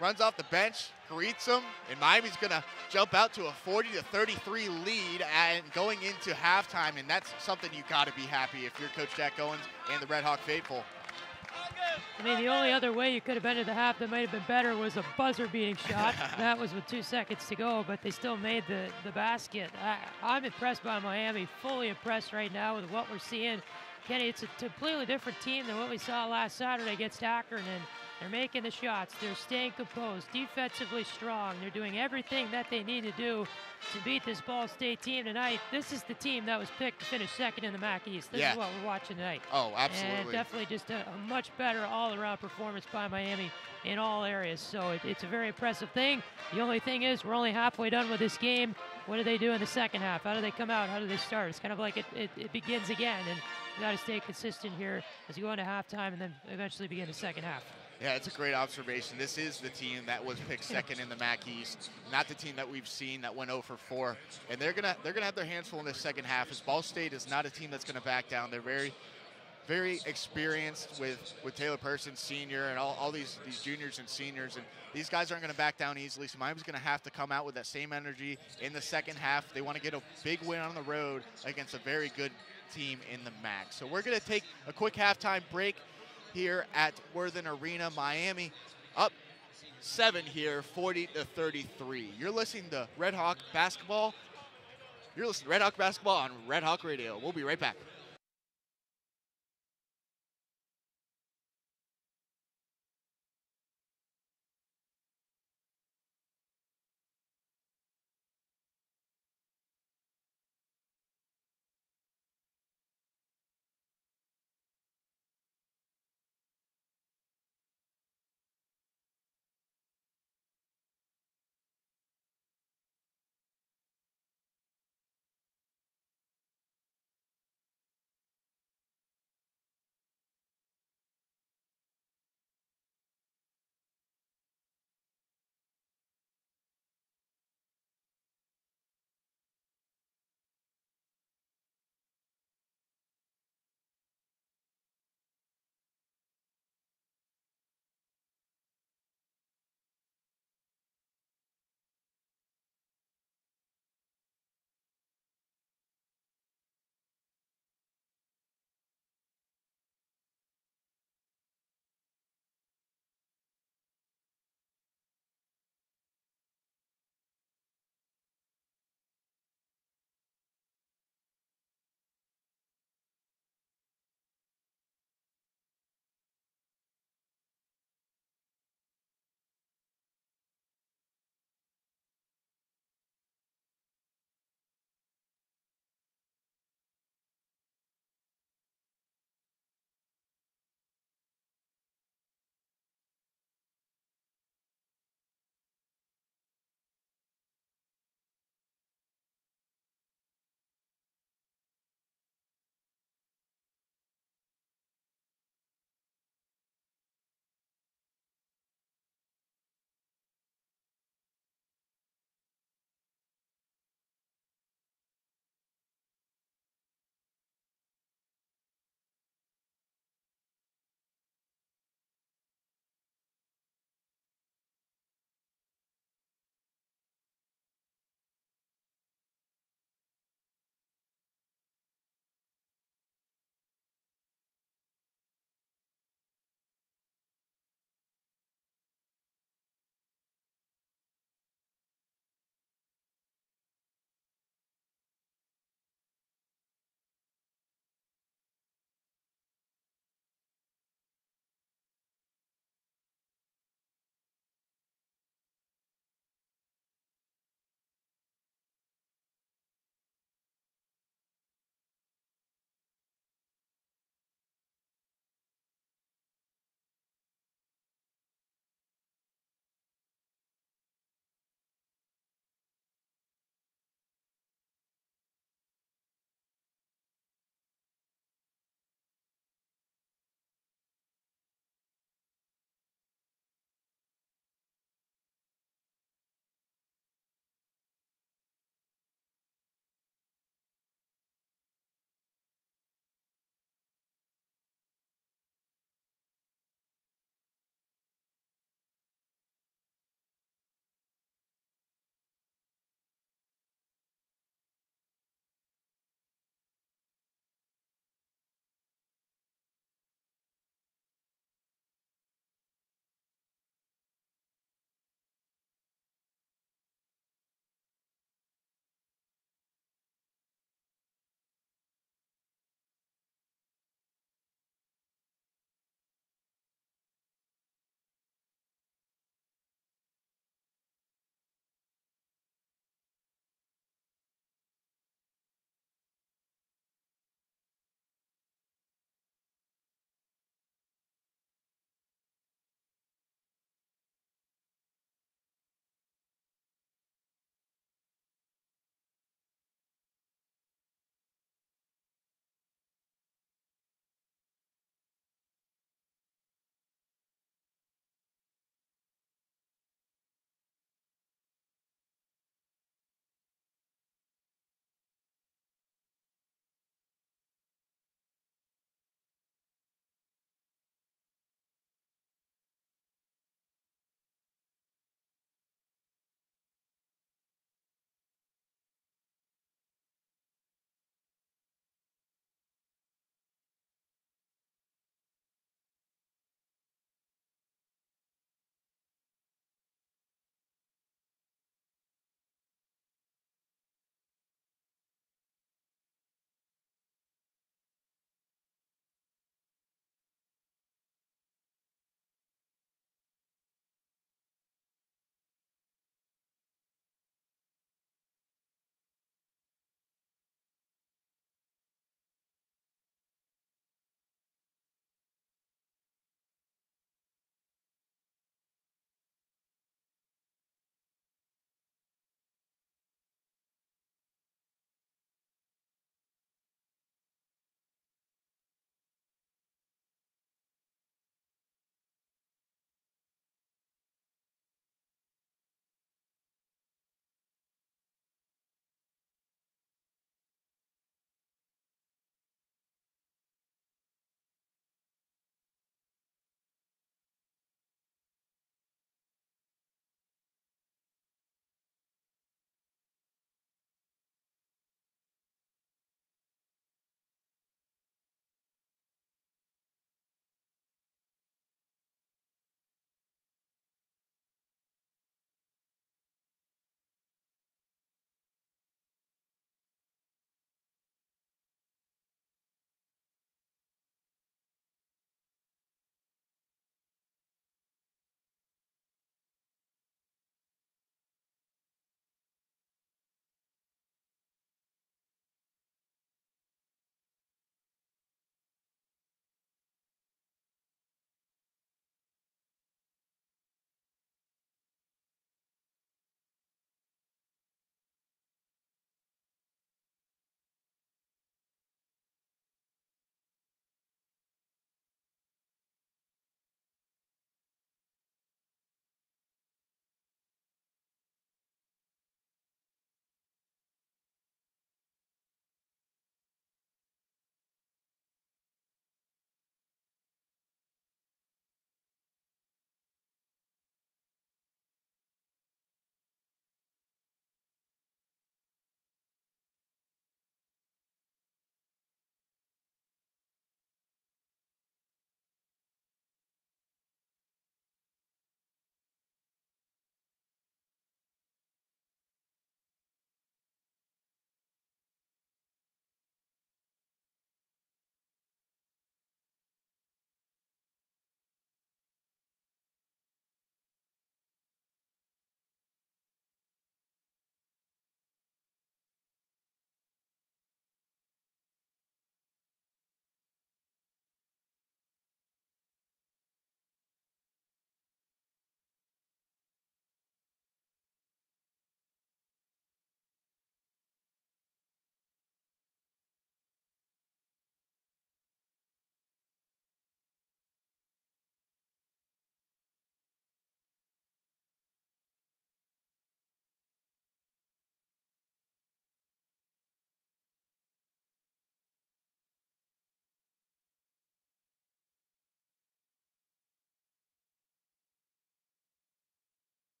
runs off the bench, greets him, and Miami's going to jump out to a 40-33 lead and going into halftime, and that's something you got to be happy if you're Coach Jack Owens and the Red Hawk faithful. I mean, the only other way you could have ended the half that might have been better was a buzzer-beating shot. That was with 2 seconds to go, but they still made the basket. I'm impressed by Miami, fully impressed right now with what we're seeing. Kenny, it's a completely different team than what we saw last Saturday against Akron, and they're making the shots. They're staying composed, defensively strong. They're doing everything that they need to do to beat this Ball State team tonight. This is the team that was picked to finish second in the MAC East. This is what we're watching tonight. Oh, absolutely. And definitely just a much better all-around performance by Miami in all areas. So it's a very impressive thing. The only thing is we're only halfway done with this game. What do they do in the second half? How do they come out? How do they start? It's kind of like it begins again, and you got to stay consistent here as you go into halftime and then eventually begin the second half. Yeah, it's a great observation. This is the team that was picked second in the MAC East, not the team that we've seen that went 0 for 4. And they're gonna have their hands full in the second half. As Ball State is not a team that's gonna back down. They're very, very experienced with Taylor Person Sr. and all these juniors and seniors, and these guys aren't gonna back down easily. So Miami's gonna have to come out with that same energy in the second half. They want to get a big win on the road against a very good team in the MAC. So we're gonna take a quick halftime break here at Worthen Arena. Miami up 7 here, 40-33. You're listening to Red Hawk basketball. You're listening to Red Hawk basketball on Red Hawk Radio. We'll be right back.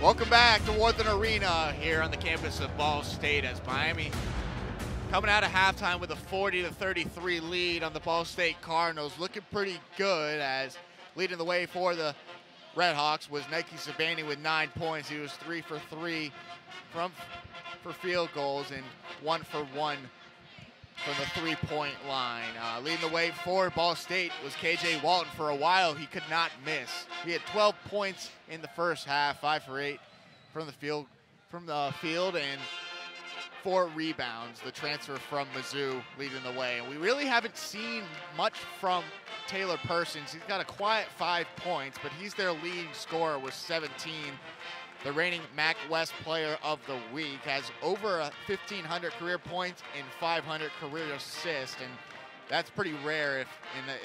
Welcome back to Worthen Arena here on the campus of Ball State as Miami coming out of halftime with a 40-33 lead on the Ball State Cardinals. Looking pretty good as leading the way for the Redhawks was Nike Sabani with 9 points. He was 3 for 3 for field goals and 1 for 1 from the three-point line. Leading the way for Ball State was KJ Walton. For a while, he could not miss. He had 12 points in the first half, 5 for 8 from the field, and 4 rebounds. The transfer from Mizzou leading the way. And we really haven't seen much from Taylor Persons. He's got a quiet 5 points, but he's their leading scorer with 17. The reigning MAC West Player of the Week, has over 1,500 career points and 500 career assists, and that's pretty rare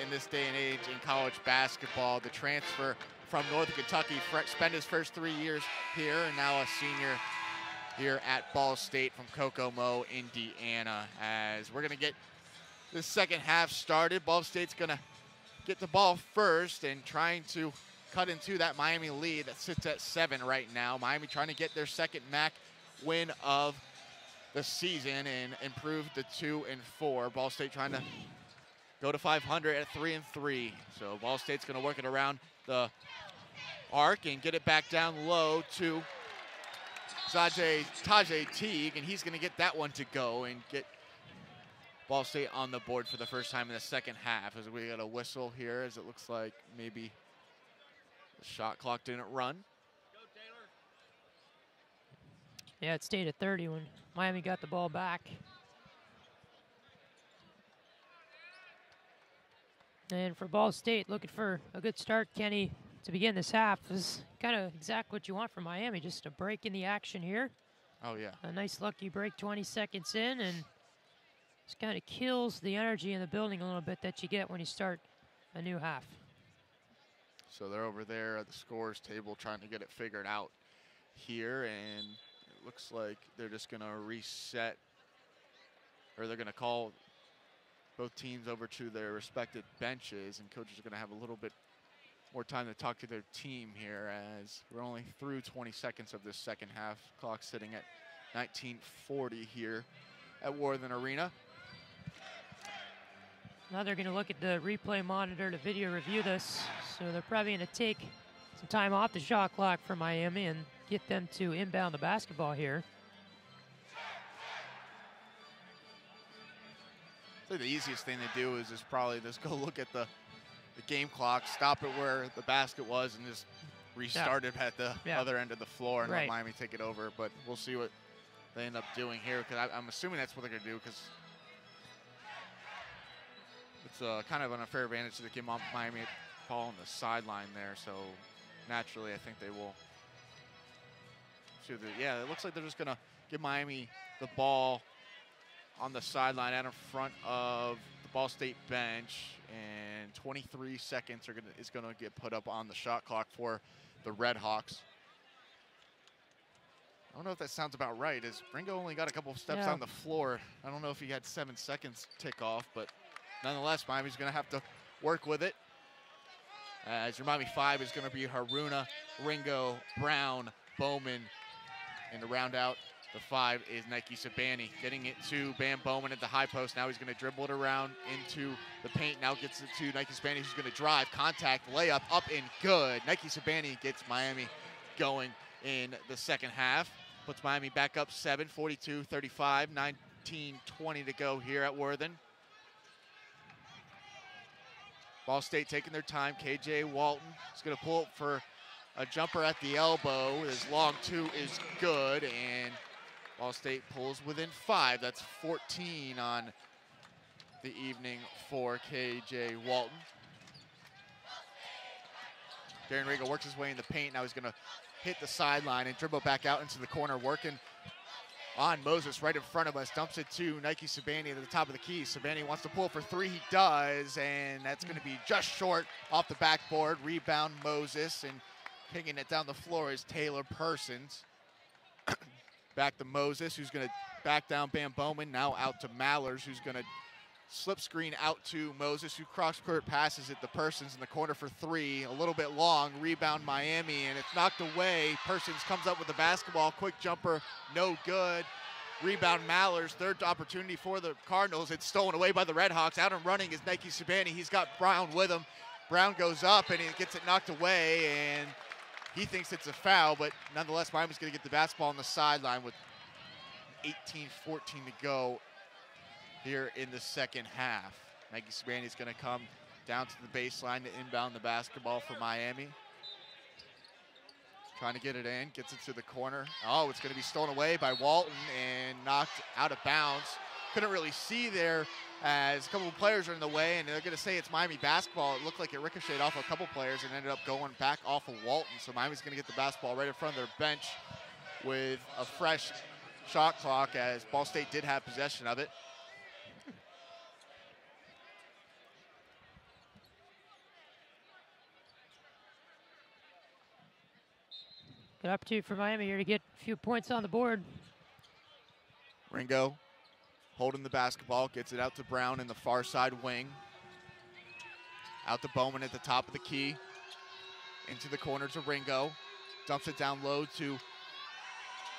in this day and age in college basketball. The transfer from Northern Kentucky spent his first 3 years here, and now a senior here at Ball State from Kokomo, Indiana. As we're going to get the second half started, Ball State's going to get the ball first and trying to cut into that Miami lead that sits at 7 right now. Miami trying to get their second MAC win of the season and improve to 2-4. Ball State trying to go to 500 at 3-3. So Ball State's going to work it around the arc and get it back down low to Tajay Teague, and he's going to get that one to go and get Ball State on the board for the first time in the second half. As we got a whistle here, as it looks like maybe the shot clock didn't run. Yeah, it stayed at 30 when Miami got the ball back. And for Ball State, looking for a good start, Kenny, to begin this half. This is kind of exactly what you want from Miami, just a break in the action here. Oh, yeah. A nice lucky break 20 seconds in, and just kind of kills the energy in the building a little bit that you get when you start a new half. So they're over there at the scores table trying to get it figured out here, and it looks like they're just going to reset, or they're going to call both teams over to their respective benches, and coaches are going to have a little bit more time to talk to their team here as we're only through 20 seconds of this second half. Clock sitting at 19:40 here at Worthen Arena. Now they're going to look at the replay monitor to video review this. So they're probably going to take some time off the shot clock for Miami and get them to inbound the basketball here. I think the easiest thing to do is probably just go look at the game clock, stop it where the basket was, and just restart it at the other end of the floor and let Miami take it over. But we'll see what they end up doing here, because I'm assuming that's what they're going to do, because it's kind of an unfair advantage to give Miami a ball on the sideline there. So naturally, I think they will. Yeah, it looks like they're just going to give Miami the ball on the sideline out in front of the Ball State bench, and 23 seconds is going to get put up on the shot clock for the Redhawks. I don't know if that sounds about right, as Ringo only got a couple of steps on the floor. I don't know if he had 7 seconds tick off, but nonetheless, Miami's going to have to work with it. As your Miami 5 is going to be Haruna, Ringo, Brown, Bowman, and to round out the 5 is Nike Sabani. Getting it to Bam Bowman at the high post. Now he's going to dribble it around into the paint. Now gets it to Nike Sabani, who's going to drive, contact, layup, up and good. Nike Sabani gets Miami going in the second half. Puts Miami back up 7, 42-35, 19:20 to go here at Worthen. Ball State taking their time. KJ Walton is going to pull up for a jumper at the elbow. His long 2 is good, and Ball State pulls within 5. That's 14 on the evening for KJ Walton. Darren Rigo works his way in the paint. Now he's going to hit the sideline and dribble back out into the corner, working on Moses right in front of us. Dumps it to Nike Sabani at the top of the key. Sabani wants to pull for 3. He does, and that's going to be just short off the backboard. Rebound Moses, and kicking it down the floor is Taylor Persons. Back to Moses, who's going to back down Bam Bowman. Now out to Mallers, who's going to slip screen out to Moses, who cross-court passes it to Persons in the corner for three. A little bit long, rebound Miami, and it's knocked away. Persons comes up with the basketball, quick jumper, no good. Rebound Mallers, third opportunity for the Cardinals. It's stolen away by the Redhawks. Out and running is Nike Sabani. He's got Brown with him. Brown goes up and he gets it knocked away, and he thinks it's a foul, but nonetheless, Miami's going to get the basketball on the sideline with 18-14 to go here in the second half. Nike Sabani is going to come down to the baseline to inbound the basketball for Miami. Trying to get it in, gets it to the corner. Oh, it's going to be stolen away by Walton and knocked out of bounds. Couldn't really see there as a couple of players are in the way, and they're going to say it's Miami basketball. It looked like it ricocheted off a couple players and ended up going back off of Walton. So Miami's going to get the basketball right in front of their bench with a fresh shot clock, as Ball State did have possession of it. Good opportunity for Miami here to get a few points on the board. Ringo holding the basketball, gets it out to Brown in the far side wing. Out to Bowman at the top of the key. Into the corner to Ringo. Dumps it down low to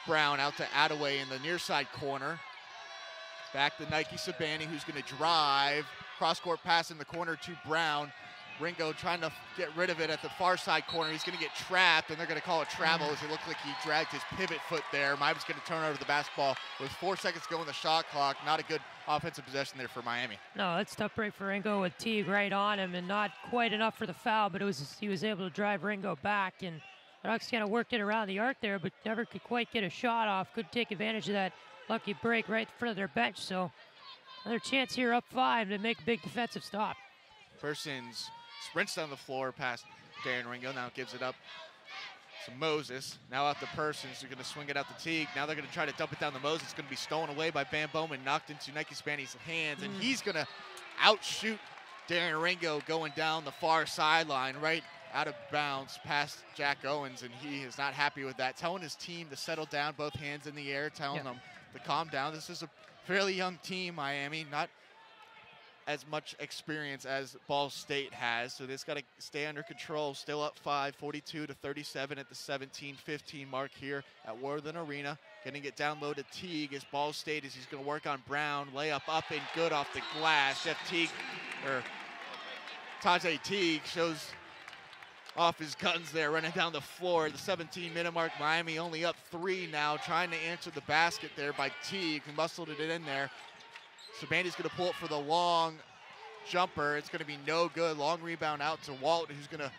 Brown, out to Attaway in the near side corner. Back to Nike Sabani, who's going to drive. Cross-court pass in the corner to Brown. Ringo trying to get rid of it at the far side corner. He's going to get trapped, and they're going to call it travel as it looked like he dragged his pivot foot there. Miami's going to turn over the basketball with 4 seconds to go in the shot clock. Not a good offensive possession there for Miami. No, that's a tough break for Ringo with Teague right on him, and not quite enough for the foul, but he was able to drive Ringo back, and the Ducks kind of worked it around the arc there, but never could quite get a shot off. Could take advantage of that lucky break right in front of their bench. So another chance here, up 5, to make a big defensive stop. Persons sprints down the floor past Darren Ringo. Now gives it up to Moses. Now out to Persons. They're going to swing it out to Teague. Now they're going to try to dump it down to Moses. It's going to be stolen away by Bam Bowman, knocked into Nike Sabani's hands, and he's going to outshoot Darren Ringo going down the far sideline, right out of bounds past Jack Owens, and he is not happy with that. Telling his team to settle down, both hands in the air, telling them to calm down. This is a fairly young team, Miami, not as much experience as Ball State has, so they've got to stay under control. Still up 5, 42-37 at the 17-15 mark here at Worthen Arena. Getting it down low to Teague as Ball State, as he's going to work on Brown. Layup up and good off the glass. Tajay Teague shows off his guns there, running down the floor at the 17-minute mark. Miami only up 3 now, trying to answer the basket there by Teague, who muscled it in there. Sabani's going to pull it for the long jumper. It's going to be no good. Long rebound out to Walton, who's going to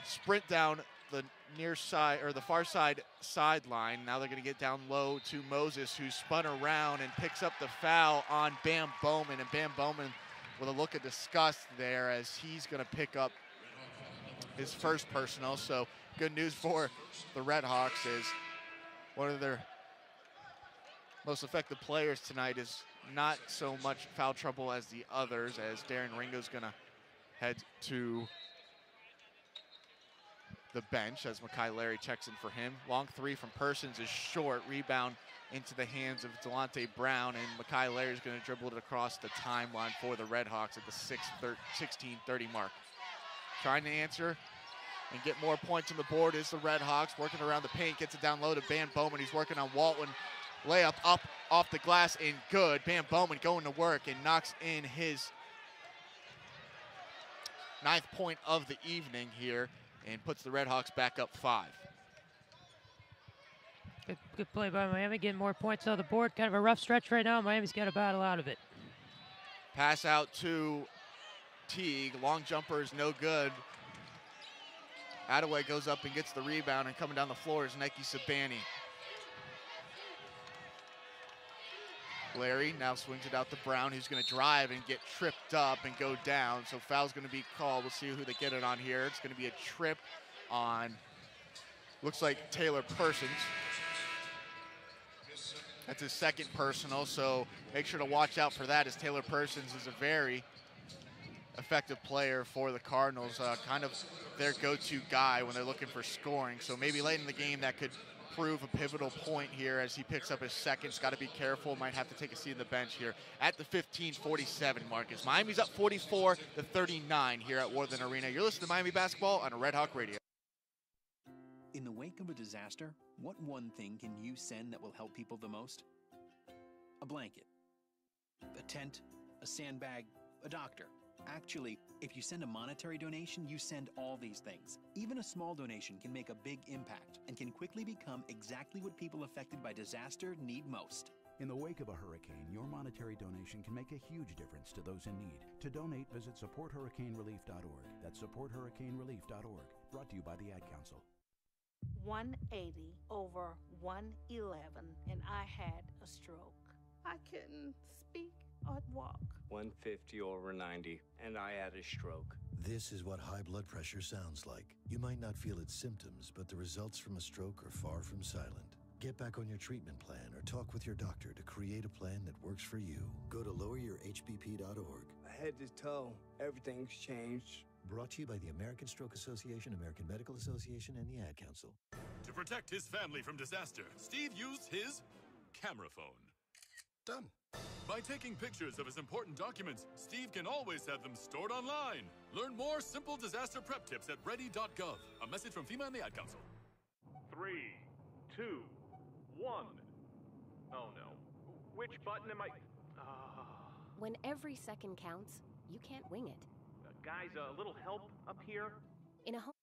sprint down the near side, or the far side sideline. Now they're going to get down low to Moses, who spun around and picks up the foul on Bam Bowman. And Bam Bowman with a look of disgust there, as he's going to pick up his first personal. So good news for the Redhawks, is one of their most effective players tonight is not so much foul trouble as the others, as Darren Ringo's going to head to the bench as Makai Larry checks in for him. Long 3 from Persons is short. Rebound into the hands of Delonte Brown, and Makai Larry is going to dribble it across the timeline for the Redhawks at the 16:30 mark. Trying to answer and get more points on the board is the Redhawks, working around the paint, gets it down low to Bam Bowman. He's working on Walton. Layup up off the glass and good. Bam Bowman going to work and knocks in his 9th point of the evening here and puts the Redhawks back up 5. Good play by Miami, getting more points on the board. Kind of a rough stretch right now. Miami's got to battle out of it. Pass out to Teague. Long jumper is no good. Attaway goes up and gets the rebound, and coming down the floor is Nike Sabani. Larry now swings it out to Brown, who's going to drive and get tripped up and go down. So foul's going to be called. We'll see who they get it on here. It's going to be a trip on, looks like Taylor Persons. That's his 2nd personal, so make sure to watch out for that, as Taylor Persons is a very effective player for the Cardinals, kind of their go-to guy when they're looking for scoring. So maybe late in the game that could prove a pivotal point here as he picks up his second. He's got to be careful. Might have to take a seat on the bench here at the 15:47 mark. As Miami's up 44-39 here at Worthen Arena. You're listening to Miami Basketball on Red Hawk Radio. In the wake of a disaster, what one thing can you send that will help people the most? A blanket, a tent, a sandbag, a doctor. Actually, if you send a monetary donation, you send all these things. Even a small donation can make a big impact and can quickly become exactly what people affected by disaster need most. In the wake of a hurricane, your monetary donation can make a huge difference to those in need. To donate, visit supporthurricanerelief.org. That's supporthurricanerelief.org. Brought to you by the Ad Council. 180 over 111, and I had a stroke. I couldn't speak or walk. 150 over 90, and I had a stroke. This is what high blood pressure sounds like. You might not feel its symptoms, but the results from a stroke are far from silent. Get back on your treatment plan or talk with your doctor to create a plan that works for you. Go to loweryourhbp.org. Head to toe, everything's changed. Brought to you by the American Stroke Association, American Medical Association, and the Ad Council. To protect his family from disaster, Steve used his camera phone. Done. By taking pictures of his important documents, Steve can always have them stored online. Learn more simple disaster prep tips at ready.gov. A message from FEMA and the Ad Council. 3, 2, 1. Oh no. Which button am I... When every second counts, you can't wing it. Guys, a little help up here? In a home...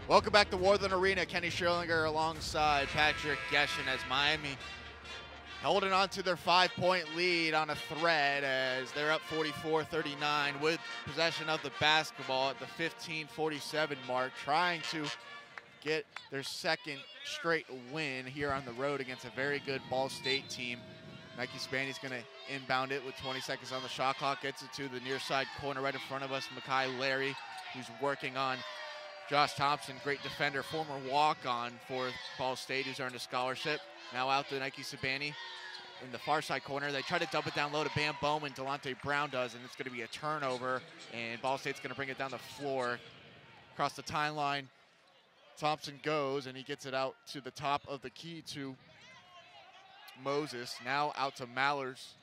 Welcome back to Worthen Arena. Kenny Schierlinger alongside Patrick Geshan as Miami holding on to their 5-point lead on a thread as they're up 44-39 with possession of the basketball at the 15:47 mark, trying to get their second straight win here on the road against a very good Ball State team. Nike Spaney's going to inbound it with 20 seconds on the shot clock. Gets it to the near side corner right in front of us. Makai Larry, who's working on Josh Thompson, great defender, former walk-on for Ball State, who's earned a scholarship. Now out to Nike Sabani in the far side corner. They try to dump it down low to Bam Bowman. Delonte Brown does, and it's going to be a turnover. And Ball State's going to bring it down the floor. Across the timeline, Thompson goes, and he gets it out to the top of the key to Moses. Now out to Mallers,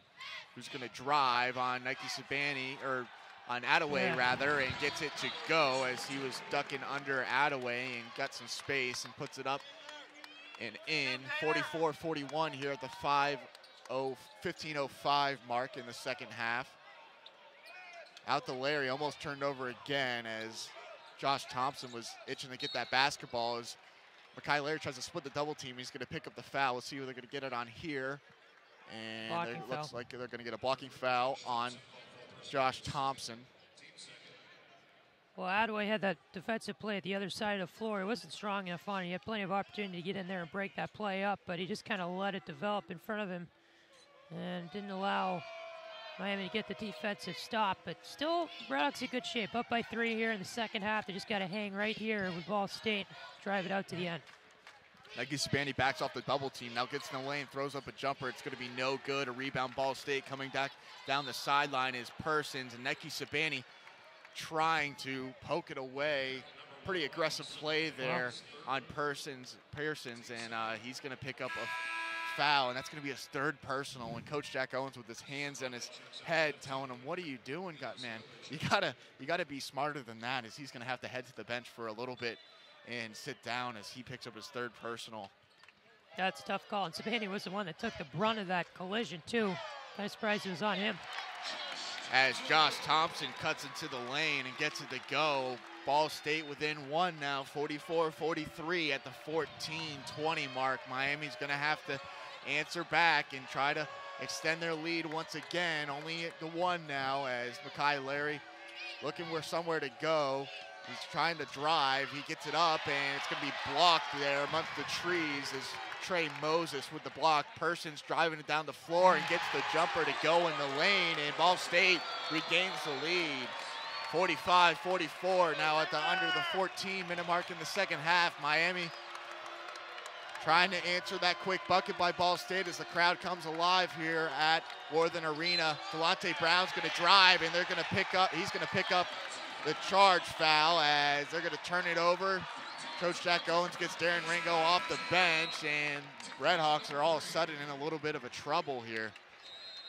who's going to drive on Nike Sabani, or on Attaway rather, and gets it to go as he was ducking under Attaway and got some space and puts it up and in. 44-41 here at the 15:05 mark in the second half. Out to Larry, almost turned over again as Josh Thompson was itching to get that basketball as Makai Larry tries to split the double team. He's going to pick up the foul. Let's see who they're going to get it on here. And it looks like they're going to get a blocking foul on Josh Thompson. Well, Attaway had that defensive play at the other side of the floor. He wasn't strong enough on it. He had plenty of opportunity to get in there and break that play up, but he just kind of let it develop in front of him and didn't allow Miami to get the defensive stop. But still, Redhawks in good shape. Up by 3 here in the second half. They just got to hang right here with Ball State, drive it out to the end. Nike Sabani backs off the double team. Now gets in the lane, throws up a jumper. It's going to be no good. A rebound, Ball State. Coming back down the sideline is Persons, and Nike Sabani trying to poke it away. Pretty aggressive play there on Persons, and he's going to pick up a foul, and that's going to be his third personal. And Coach Jack Owens with his hands on his head telling him, what are you doing, man? You gotta be smarter than that, as he's going to have to head to the bench for a little bit and sit down as he picks up his third personal. That's a tough call, and Sabani was the one that took the brunt of that collision too. Kind of surprised it was on him. As Josh Thompson cuts into the lane and gets it to go. Ball State within 1 now, 44-43 at the 14:20 mark. Miami's going to have to answer back and try to extend their lead once again. Only at the 1 now as Makai Larry looking for somewhere to go. He's trying to drive. He gets it up, and it's going to be blocked there amongst the trees as Trey Moses with the block. Persons driving it down the floor and gets the jumper to go in the lane, and Ball State regains the lead. 45-44 now at the under the 14-minute mark in the second half. Miami trying to answer that quick bucket by Ball State as the crowd comes alive here at Worthen Arena. Delonte Brown's going to drive, and they're going to pick up. He's going to pick up the charge foul as they're going to turn it over. Coach Jack Owens gets Darren Ringo off the bench, and Redhawks are all of a sudden in a little bit of a trouble here.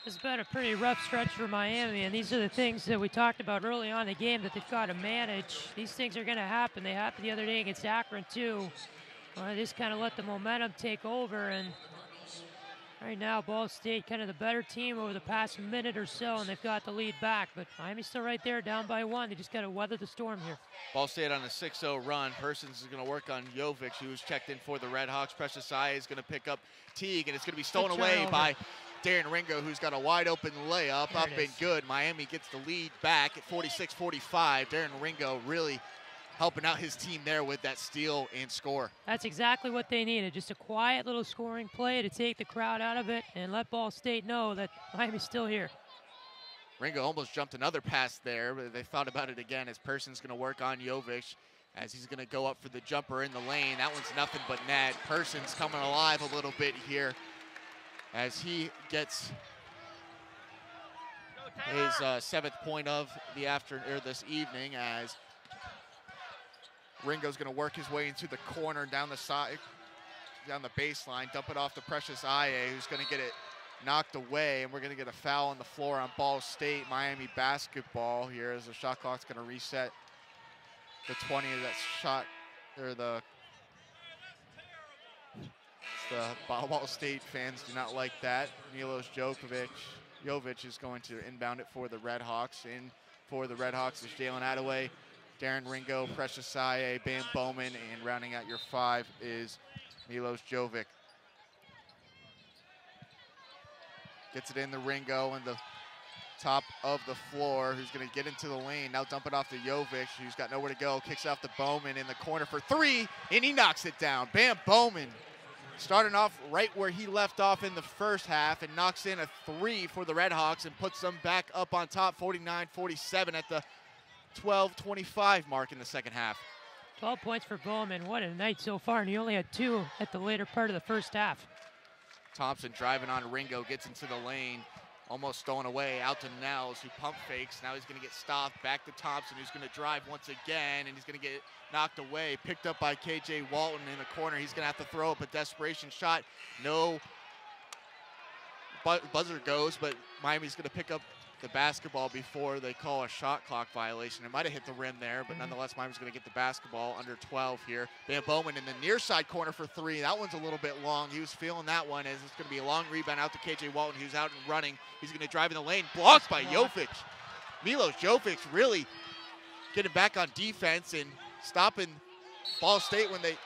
It's been a pretty rough stretch for Miami, and these are the things that we talked about early on in the game that they've got to manage. These things are going to happen. They happened the other day against Akron, too. Well, they just kind of let the momentum take over, and right now, Ball State kind of the better team over the past minute or so, and they've got the lead back. But Miami's still right there, down by 1. They just got to weather the storm here. Ball State on a 6-0 run. Persons is going to work on Jovic, who was checked in for the Redhawks. Precious Eye is going to pick up Teague, and it's going to be stolen away by Darren Ringo, who's got a wide open layup up and good. Miami gets the lead back at 46-45. Darren Ringo really helping out his team there with that steal and score. That's exactly what they needed, just a quiet little scoring play to take the crowd out of it and let Ball State know that Miami's still here. Ringo almost jumped another pass there, but they thought about it again as Person's going to work on Jovic as he's going to go up for the jumper in the lane. That one's nothing but net. Person's coming alive a little bit here as he gets his 7th point of the this evening, as Ringo's going to work his way into the corner, down the side, down the baseline, dump it off to Precious Aye, who's going to get it knocked away, and we're going to get a foul on the floor on Ball State. Miami basketball here as the shot clock's going to reset the 20 of that shot, or the Ball State fans do not like that. Milos Jovic is going to inbound it for the Redhawks. In for the Redhawks is Jalen Attaway, Darren Ringo, Precious Aye, Bam Bowman, and rounding out your 5 is Milos Jovic. Gets it in the Ringo and the top of the floor, who's going to get into the lane. Now dump it off to Jovic, who's got nowhere to go. Kicks off to Bowman in the corner for 3, and he knocks it down. Bam Bowman starting off right where he left off in the first half and knocks in a 3 for the Redhawks and puts them back up on top, 49-47 at the 12:25 mark in the second half. 12 points for Bowman. What a night so far, and he only had 2 at the later part of the first half. Thompson driving on Ringo, gets into the lane, almost stolen away, out to Nels, who pump fakes. Now he's going to get stopped, back to Thompson, who's going to drive once again, and he's going to get knocked away, picked up by KJ Walton in the corner. He's going to have to throw up a desperation shot. No buzzer goes, but Miami's going to pick up the basketball before they call a shot clock violation. It might have hit the rim there, but nonetheless, Miami's going to get the basketball under 12 here. Van Bowman in the near side corner for 3. That one's a little bit long. He was feeling that one, as it's going to be a long rebound out to KJ Walton, who's out and running. He's going to drive in the lane, blocked by Jovic. Milos Jovic really getting back on defense and stopping Ball State when they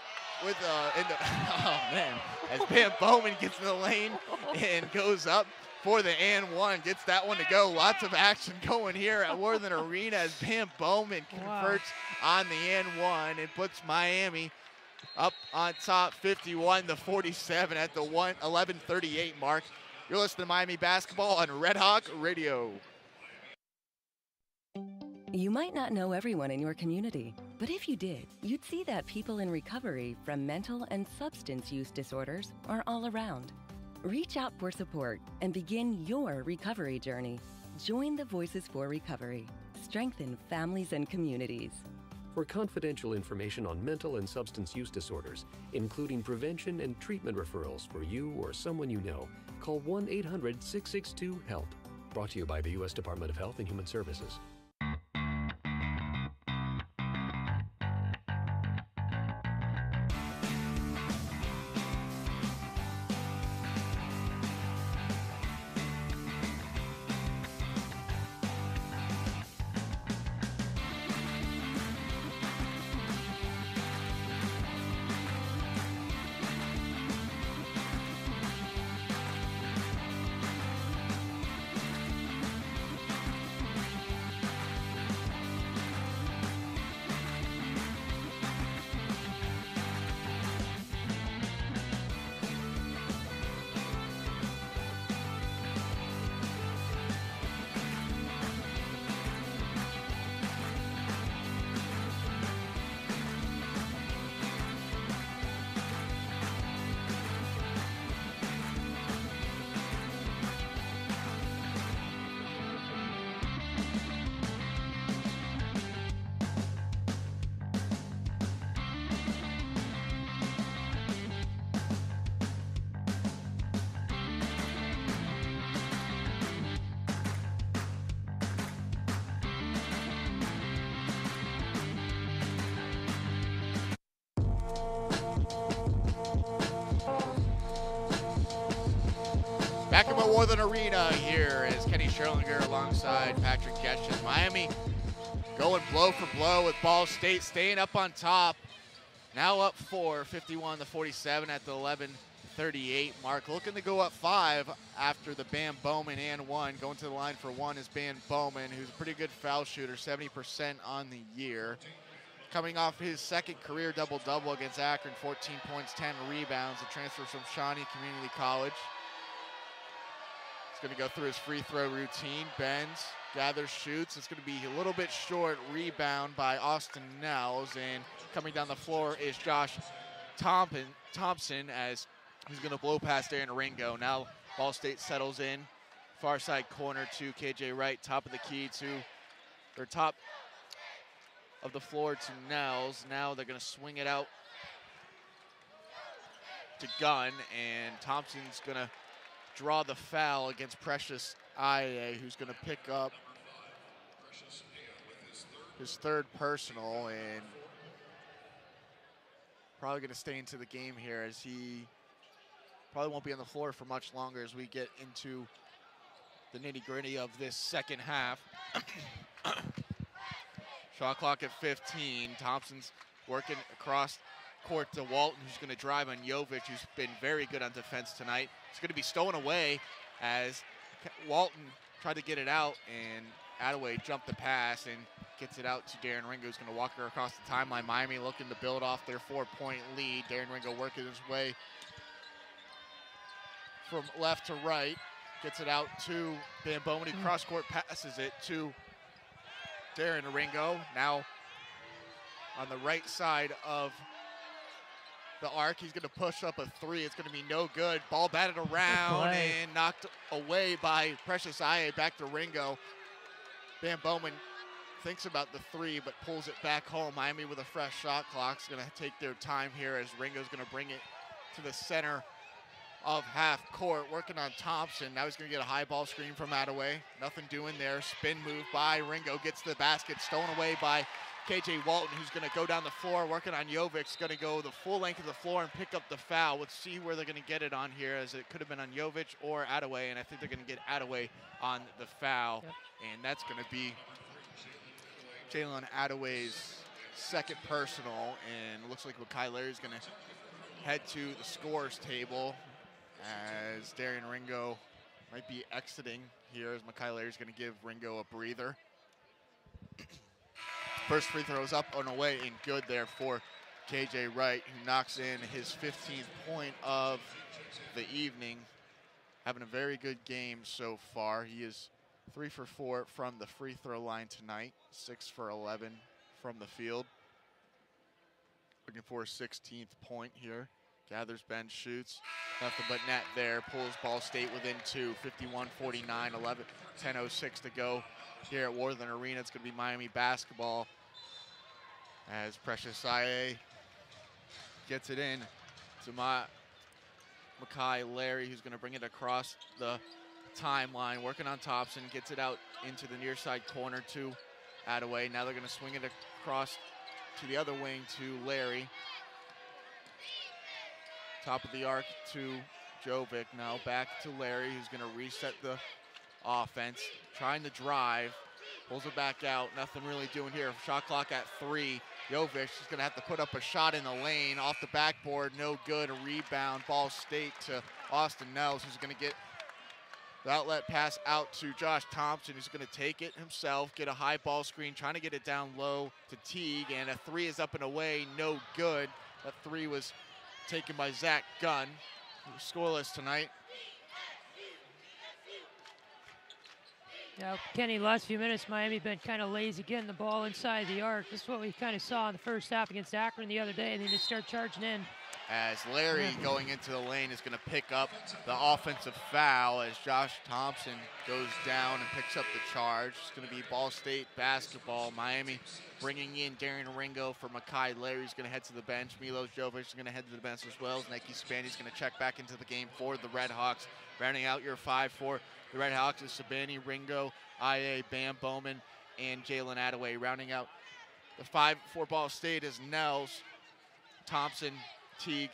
oh man, as Van Bowman gets in the lane and goes up for the and 1, gets that one to go. Lots of action going here at Worthen Arena as Bam Bowman converts on the and 1 and puts Miami up on top, 51-47 at the 11:38 mark. You're listening to Miami basketball on Red Hawk Radio. You might not know everyone in your community, but if you did, you'd see that people in recovery from mental and substance use disorders are all around. Reach out for support and begin your recovery journey. Join the Voices for Recovery. Strengthen families and communities. For confidential information on mental and substance use disorders, including prevention and treatment referrals for you or someone you know, call 1-800-662-HELP. Brought to you by the U.S. Department of Health and Human Services. Worthen Arena here is Kenny Schierlinger alongside Patrick Geshan. Miami going blow for blow with Ball State staying up on top. Now up 4, 51-47 at the 11:38 mark. Looking to go up 5 after the Bam Bowman and 1. Going to the line for 1 is Bam Bowman, who's a pretty good foul shooter, 70% on the year. Coming off his second career double-double against Akron, 14 points, 10 rebounds. A transfer from Shawnee Community College. He's going to go through his free throw routine. Bends, gathers, shoots. It's going to be a little bit short. Rebound by Austin Nels. And coming down the floor is Josh Thompson as he's going to blow past Aaron Ringo. Now Ball State settles in. Far side corner to KJ Wright. Top of the key to, or top of the floor to Nels. Now they're going to swing it out to Gunn, and Thompson's going to draw the foul against Precious Aye, who's going to pick up his third personal, and probably going to stay into the game here as he probably won't be on the floor for much longer as we get into the nitty-gritty of this second half. Shot clock at 15. Thompson's working across court to Walton, who's going to drive on Jovic, who's been very good on defense tonight. It's going to be stolen away as Walton tried to get it out, and Attaway jumped the pass and gets it out to Darren Ringo, who's going to walk her across the timeline. Miami looking to build off their 4-point lead. Darren Ringo working his way from left to right. Gets it out to Bam Bowman, who cross-court passes it to Darren Ringo. Now on the right side of the arc, he's going to push up a 3. It's going to be no good. Ball batted around and knocked away by Precious Aye. Back to Ringo. Bam Bowman thinks about the 3, but pulls it back home. Miami with a fresh shot clock is going to take their time here as Ringo's going to bring it to the center of half court, working on Thompson. Now he's going to get a high ball screen from Attaway. Nothing doing there. Spin move by Ringo, gets the basket, stolen away by KJ Walton, who's going to go down the floor, working on Jovic. Going to go the full length of the floor and pick up the foul. Let's see where they're going to get it on here, as it could have been on Jovic or Attaway, and I think they're going to get Attaway on the foul. Yep. And that's going to be Jalen Attaway's second personal, and it looks like Makai Larry's going to head to the scorer's table as Darren Ringo might be exiting here, as Makai Larry's going to give Ringo a breather. First free throw is up and away and good there for KJ Wright, who knocks in his 15th point of the evening. Having a very good game so far. He is 3 for 4 from the free throw line tonight, 6 for 11 from the field. Looking for a 16th point here. Gathers, bends, shoots. Nothing but net there. Pulls Ball State within 2. 51-49, 10:06 to go here at Worthen Arena. It's going to be Miami basketball as Precious Aye gets it in to Makai Larry, who's going to bring it across the timeline. Working on Thompson. Gets it out into the near side corner to Attaway. Now they're going to swing it across to the other wing to Larry. Top of the arc to Jovic. Now back to Larry, who's going to reset the offense. Trying to drive. Pulls it back out. Nothing really doing here. Shot clock at 3. Jovic is going to have to put up a shot in the lane. Off the backboard. No good. A rebound. Ball State to Austin Nels, who's going to get the outlet pass out to Josh Thompson, who's going to take it himself. Get a high ball screen. Trying to get it down low to Teague. And a 3 is up and away. No good. That 3 was taken by Zach Gunn, who's scoreless tonight. Now, Kenny, last few minutes, Miami been kind of lazy getting the ball inside the arc. This is what we kind of saw in the first half against Akron the other day. They need to start charging in. As Larry going into the lane is going to pick up the offensive foul as Josh Thompson goes down and picks up the charge. It's going to be Ball State basketball. Miami bringing in Darren Ringo for Makai Larry. He's going to head to the bench. Milos Jovic is going to head to the bench as well. Nike Spandy's going to check back into the game for the Redhawks. Rounding out your 5 for the Redhawks is Sabani, Ringo, Aye, Bam Bowman, and Jalen Attaway. Rounding out the 5 for Ball State is Nels, Thompson, Teague,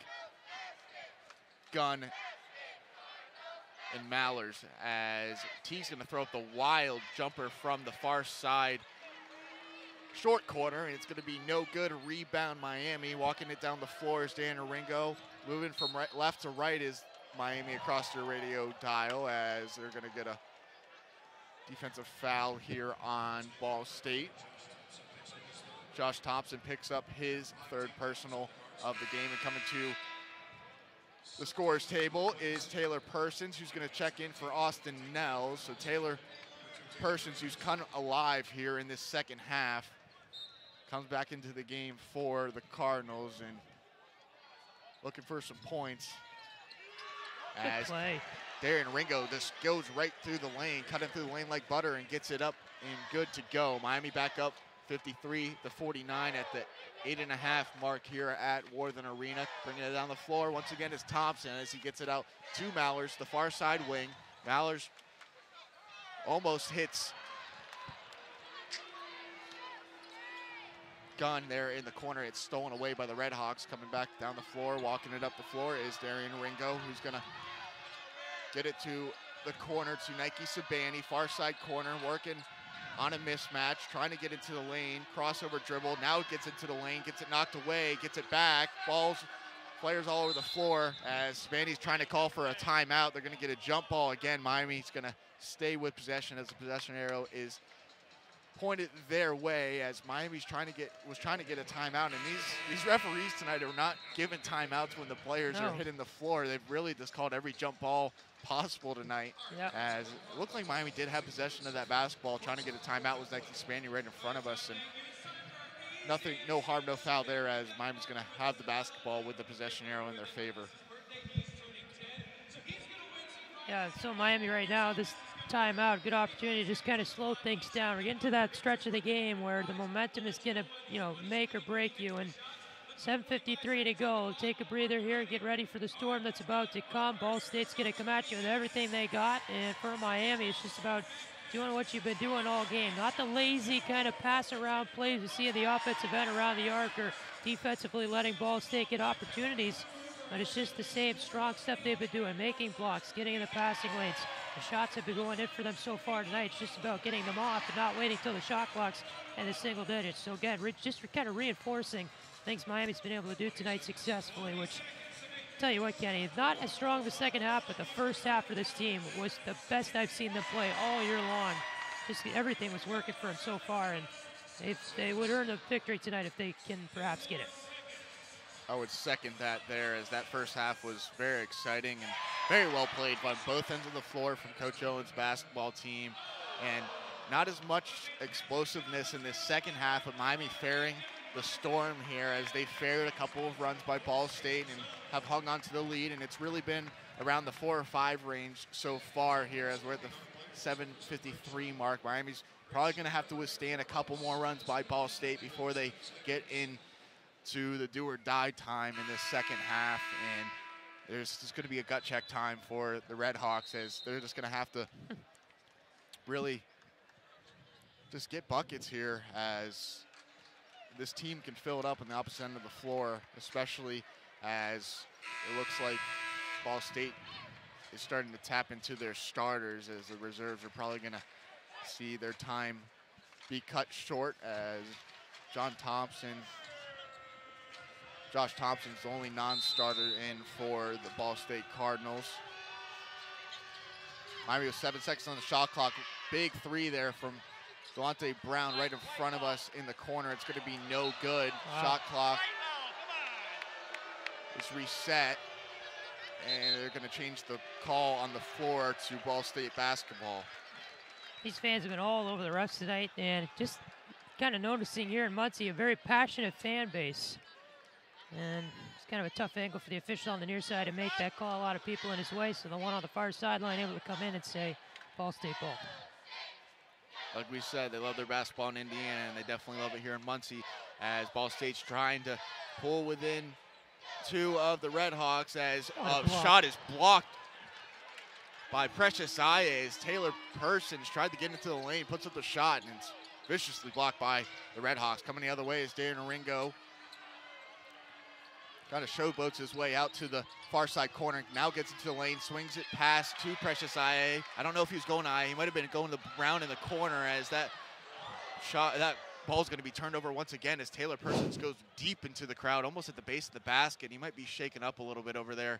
Gunn, and Mallers, as T's going to throw up the wild jumper from the far side short corner, and it's going to be no good. Rebound Miami. Walking it down the floor is Dan Ringo. Moving from left to right is Miami across their radio dial, as they're going to get a defensive foul here on Ball State. Josh Thompson picks up his third personal of the game, and coming to the scorer's table is Taylor Persons, who's going to check in for Austin Nels. So Taylor Persons, who's come alive here in this second half, comes back into the game for the Cardinals and looking for some points. Good play. Darren Ringo just goes right through the lane, cutting through the lane like butter, and gets it up and good to go. Miami back up 53-49 at the 8.5 mark here at Worthen Arena. Bringing it down the floor once again is Thompson as he gets it out to Mallers, the far side wing. Mallers almost hits Gunn there in the corner. It's stolen away by the Redhawks. Coming back down the floor, walking it up the floor is Darian Ringo, who's going to get it to the corner to Nike Sabani, far side corner, working on a mismatch, trying to get into the lane, crossover dribble, now it gets into the lane, gets it knocked away, gets it back, players all over the floor as Sabani's trying to call for a timeout. They're going to get a jump ball again. Miami's going to stay with possession as the possession arrow is pointed their way, as Miami's was trying to get a timeout, and these referees tonight are not giving timeouts when the players are hitting the floor. They've really just called every jump ball possible tonight. Yep. As it looked like Miami did have possession of that basketball, trying to get a timeout was Nike Sabani right in front of us, and no harm, no foul there, as Miami's going to have the basketball with the possession arrow in their favor. Yeah, so Miami right now, this timeout, good opportunity to just kind of slow things down. We're getting to that stretch of the game where the momentum is going to, make or break you. And 7:53 to go. Take a breather here. Get ready for the storm that's about to come. Ball State's going to come at you with everything they got. And for Miami, it's just about doing what you've been doing all game. Not the lazy kind of pass around plays you see in the offensive end around the arc or defensively letting Ball State get opportunities. But it's just the same strong stuff they've been doing, making blocks, getting in the passing lanes. The shots have been going in for them so far tonight. It's just about getting them off and not waiting till the shot clock's in the single digits. So again, just kind of reinforcing things Miami's been able to do tonight successfully, which, tell you what, Kenny, not as strong the second half, but the first half for this team was the best I've seen them play all year long. Just everything was working for them so far, and they would earn the victory tonight if they can perhaps get it. I would second that there, as that first half was very exciting and very well played by both ends of the floor from Coach Owen's basketball team. And not as much explosiveness in this second half of Miami faring the storm here, as they fared a couple of runs by Ball State and have hung on to the lead. And it's really been around the 4 or 5 range so far here, as we're at the 7:53 mark. Miami's probably going to have to withstand a couple more runs by Ball State before they get in to the do-or-die time in this second half, and there's just going to be a gut check time for the Redhawks, as they're just going to have to really just get buckets here, as this team can fill it up on the opposite end of the floor, especially as it looks like Ball State is starting to tap into their starters, as the reserves are probably going to see their time be cut short, as Josh Thompson's the only non-starter in for the Ball State Cardinals. Miami with 7 seconds on the shot clock. Big three there from Delonte Brown right in front of us in the corner. It's going to be no good. Wow. Shot clock is reset, and they're going to change the call on the floor to Ball State basketball. These fans have been all over the refs tonight, and just kind of noticing here in Muncie a very passionate fan base. And it's kind of a tough angle for the official on the near side to make that call. A lot of people in his way, so the one on the far sideline able to come in and say Ball State ball. Like we said, they love their basketball in Indiana, and they definitely love it here in Muncie, as Ball State's trying to pull within 2 of the Redhawks, as a shot is blocked by Precious Ayes. Taylor Persons tried to get into the lane, puts up the shot, and it's viciously blocked by the Redhawks. Coming the other way is Darren Ringo. kind of showboats his way out to the far side corner. Now gets into the lane, swings it past to Precious IA. I don't know if he was going to IA. He might have been going around in the corner as that ball's going to be turned over once again as Taylor Persons goes deep into the crowd, almost at the base of the basket. He might be shaken up a little bit over there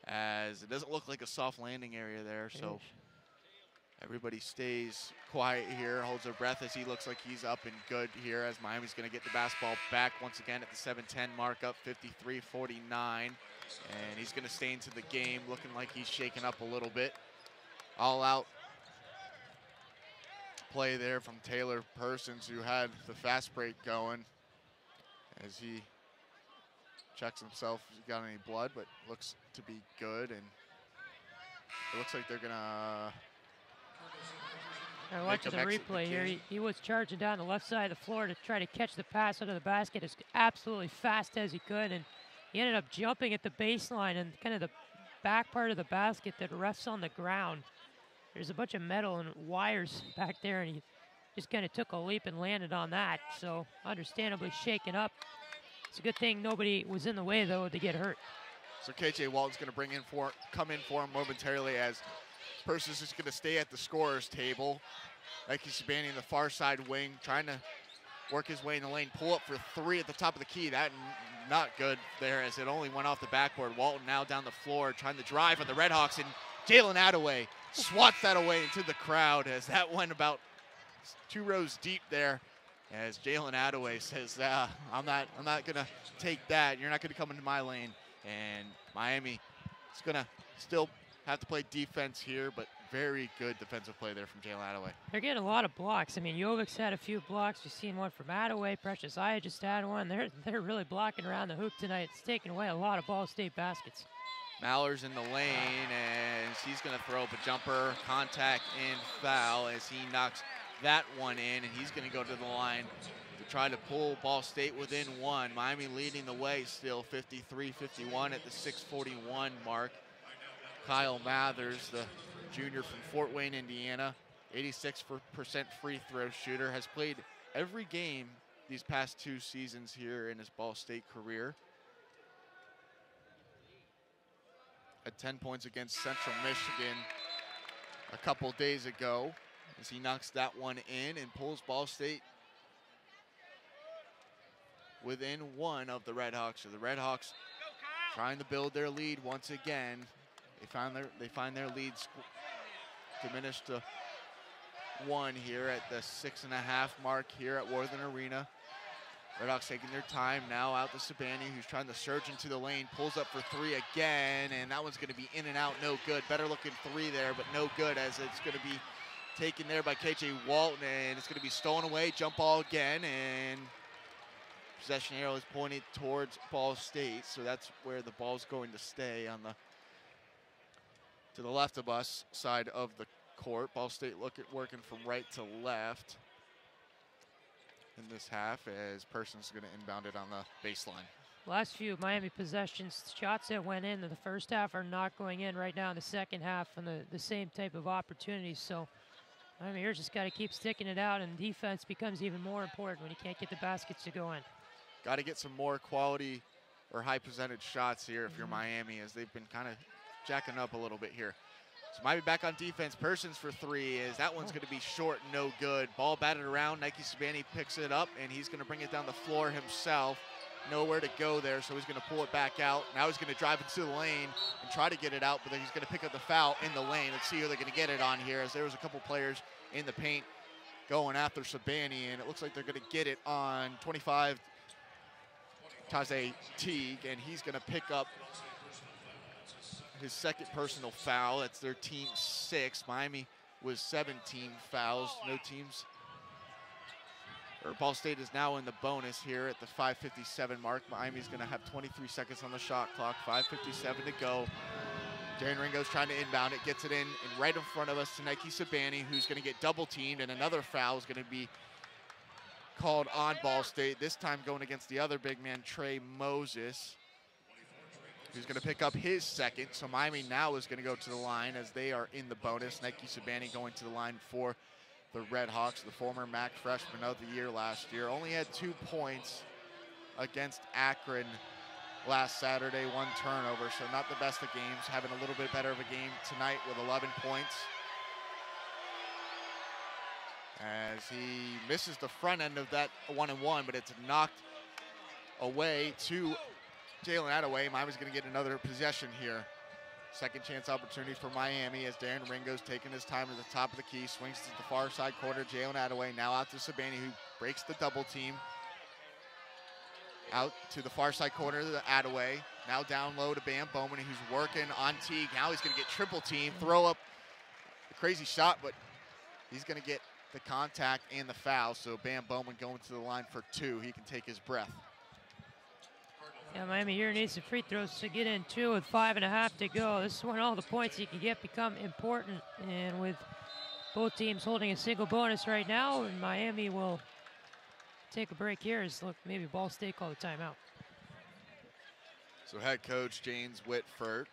as it doesn't look like a soft landing area there. So everybody stays quiet here, holds their breath as he looks like he's up and good here as Miami's going to get the basketball back once again at the 7-10 mark, up 53-49. And he's going to stay into the game looking like he's shaken up a little bit. All out play there from Taylor Persons, who had the fast break going as he checks himself if he's got any blood, but looks to be good. And it looks like they're going to watching the replay here. He was charging down the left side of the floor to try to catch the pass under the basket as absolutely fast as he could, and he ended up jumping at the baseline and kind of the back part of the basket that rests on the ground. There's a bunch of metal and wires back there, and he just kind of took a leap and landed on that. So understandably shaken up. It's a good thing nobody was in the way, though, to get hurt. So KJ Walton's going to come in for him momentarily as Persons is going to stay at the scorer's table. Nike Sabani in the far side wing, trying to work his way in the lane. Pull up for three at the top of the key. That not good there as it only went off the backboard. Walton now down the floor trying to drive on the Redhawks, and Jalen Attaway swats that away into the crowd as that went about 2 rows deep there. As Jalen Attaway says, I'm not going to take that. You're not going to come into my lane. And Miami is going to still have to play defense here, but very good defensive play there from Jalen Attaway. They're getting a lot of blocks. I mean, Jovic's had a few blocks. We've seen one from Attaway. Precious Aya just had one. They're really blocking around the hoop tonight. It's taking away a lot of Ball State baskets. Maller's in the lane, and he's going to throw up a jumper, contact, and foul as he knocks that one in, and he's going to go to the line to try to pull Ball State within one. Miami leading the way still, 53-51 at the 6:41 mark. Kyle Mathers, the junior from Fort Wayne, Indiana, 86% free throw shooter, has played every game these past 2 seasons here in his Ball State career. At 10 points against Central Michigan a couple days ago as he knocks that one in and pulls Ball State within one of the Redhawks. So the Redhawks trying to build their lead once again. They find their leads diminished to 1 here at the 6.5 mark here at Worthen Arena. Redhawks taking their time now out to Sabani, who's trying to surge into the lane, pulls up for 3 again, and that one's going to be in and out, no good. Better looking 3 there, but no good as it's going to be taken there by KJ Walton, and it's going to be stolen away. Jump ball again, and possession arrow is pointed towards Ball State, so that's where the ball's going to stay on to the left of us side of the court. Ball State working from right to left in this half as Persons going to inbound it on the baseline. Last few Miami possessions, shots that went in the first half are not going in right now in the second half, and the same type of opportunities. So Miami here just got to keep sticking it out, and defense becomes even more important when you can't get the baskets to go in. Got to get some more quality or high percentage shots here if you're Miami, as they've been kind of jacking up a little bit here. So Miami back on defense. Persons for 3 as that one's going to be short, no good. Ball batted around. Nike Sabani picks it up, and he's going to bring it down the floor himself. Nowhere to go there, so he's going to pull it back out. Now he's going to drive into the lane and try to get it out, but then he's going to pick up the foul in the lane. Let's see who they're going to get it on here, as there was a couple players in the paint going after Sabani, and it looks like they're going to get it on 25, Taze Teague, and he's going to pick up his second personal foul. That's their team 6. Miami was 17 fouls. No teams. Ball State is now in the bonus here at the 5:57 mark. Miami's going to have 23 seconds on the shot clock. 5:57 to go. Darren Ringo's trying to inbound it, gets it in, and right in front of us to Nike Sabani, who's going to get double teamed, and another foul is going to be called on Ball State. This time going against the other big man, Trey Moses, who's going to pick up his second. So Miami now is going to go to the line as they are in the bonus. Nike Sabani going to the line for the Redhawks, the former MAC freshman of the year last year. Only had 2 points against Akron last Saturday, 1 turnover, so not the best of games. Having a little bit better of a game tonight with 11 points. As he misses the front end of that 1-and-1, but it's knocked away to Jalen Attaway. Miami's going to get another possession here. Second chance opportunity for Miami as Darren Ringo's taking his time at the top of the key. Swings to the far side corner. Jalen Attaway now out to Sabani, who breaks the double team. Out to the far side corner to Attaway. Now down low to Bam Bowman, who's working on Teague. Now he's going to get triple team. Throw up a crazy shot, but he's going to get the contact and the foul. So Bam Bowman going to the line for 2. He can take his breath. Yeah, Miami here needs some free throws to get in 2 with 5.5 to go. This is when all the points you can get become important. And with both teams holding a single bonus right now, and Miami will take a break here as look, maybe Ball State call the timeout. So head coach James Whitford,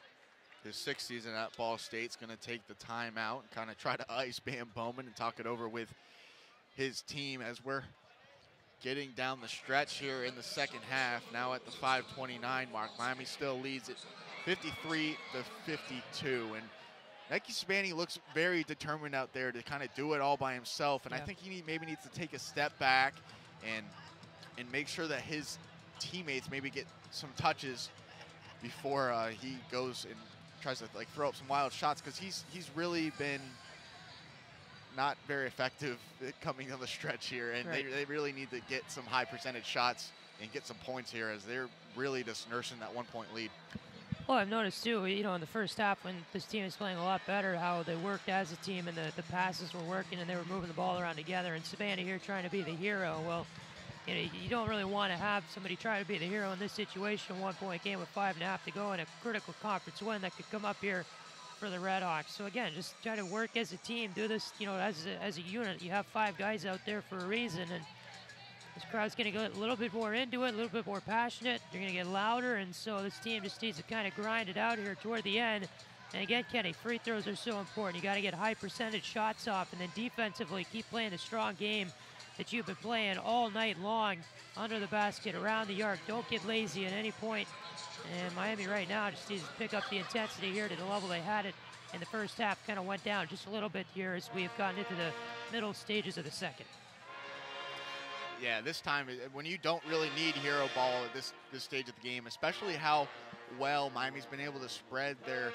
his 6th season at Ball State, is going to take the timeout and kind of try to ice Bam Bowman and talk it over with his team as we're getting down the stretch here in the second half. Now at the 5:29 mark, Miami still leads it 53-52, and Nike Sabani looks very determined out there to kind of do it all by himself, and I think he maybe needs to take a step back and make sure that his teammates maybe get some touches before he goes and tries to like throw up some wild shots, because he's really been not very effective coming on the stretch here, and they really need to get some high percentage shots and get some points here, as they're really just nursing that 1-point lead. Well, I've noticed too, you know, in the first half when this team is playing a lot better, how they worked as a team and the passes were working and they were moving the ball around together, and Sabani here trying to be the hero. Well, you know, you don't really want to have somebody try to be the hero in this situation. 1-point game with 5.5 to go and a critical conference win that could come up here for the Redhawks. So again, just try to work as a team, do this, you know, as a unit. You have 5 guys out there for a reason, and this crowd's going to get a little bit more into it, a little bit more passionate. They're going to get louder, and so this team just needs to kind of grind it out here toward the end. And again, Kenny, free throws are so important. You got to get high percentage shots off, and then defensively keep playing the strong game that you've been playing all night long under the basket, around the arc. Don't get lazy at any point. And Miami right now just needs to pick up the intensity here to the level they had it in the first half. Kind of went down just a little bit here as we have gotten into the middle stages of the second. Yeah, this time, when you don't really need hero ball at this stage of the game, especially how well Miami's been able to spread their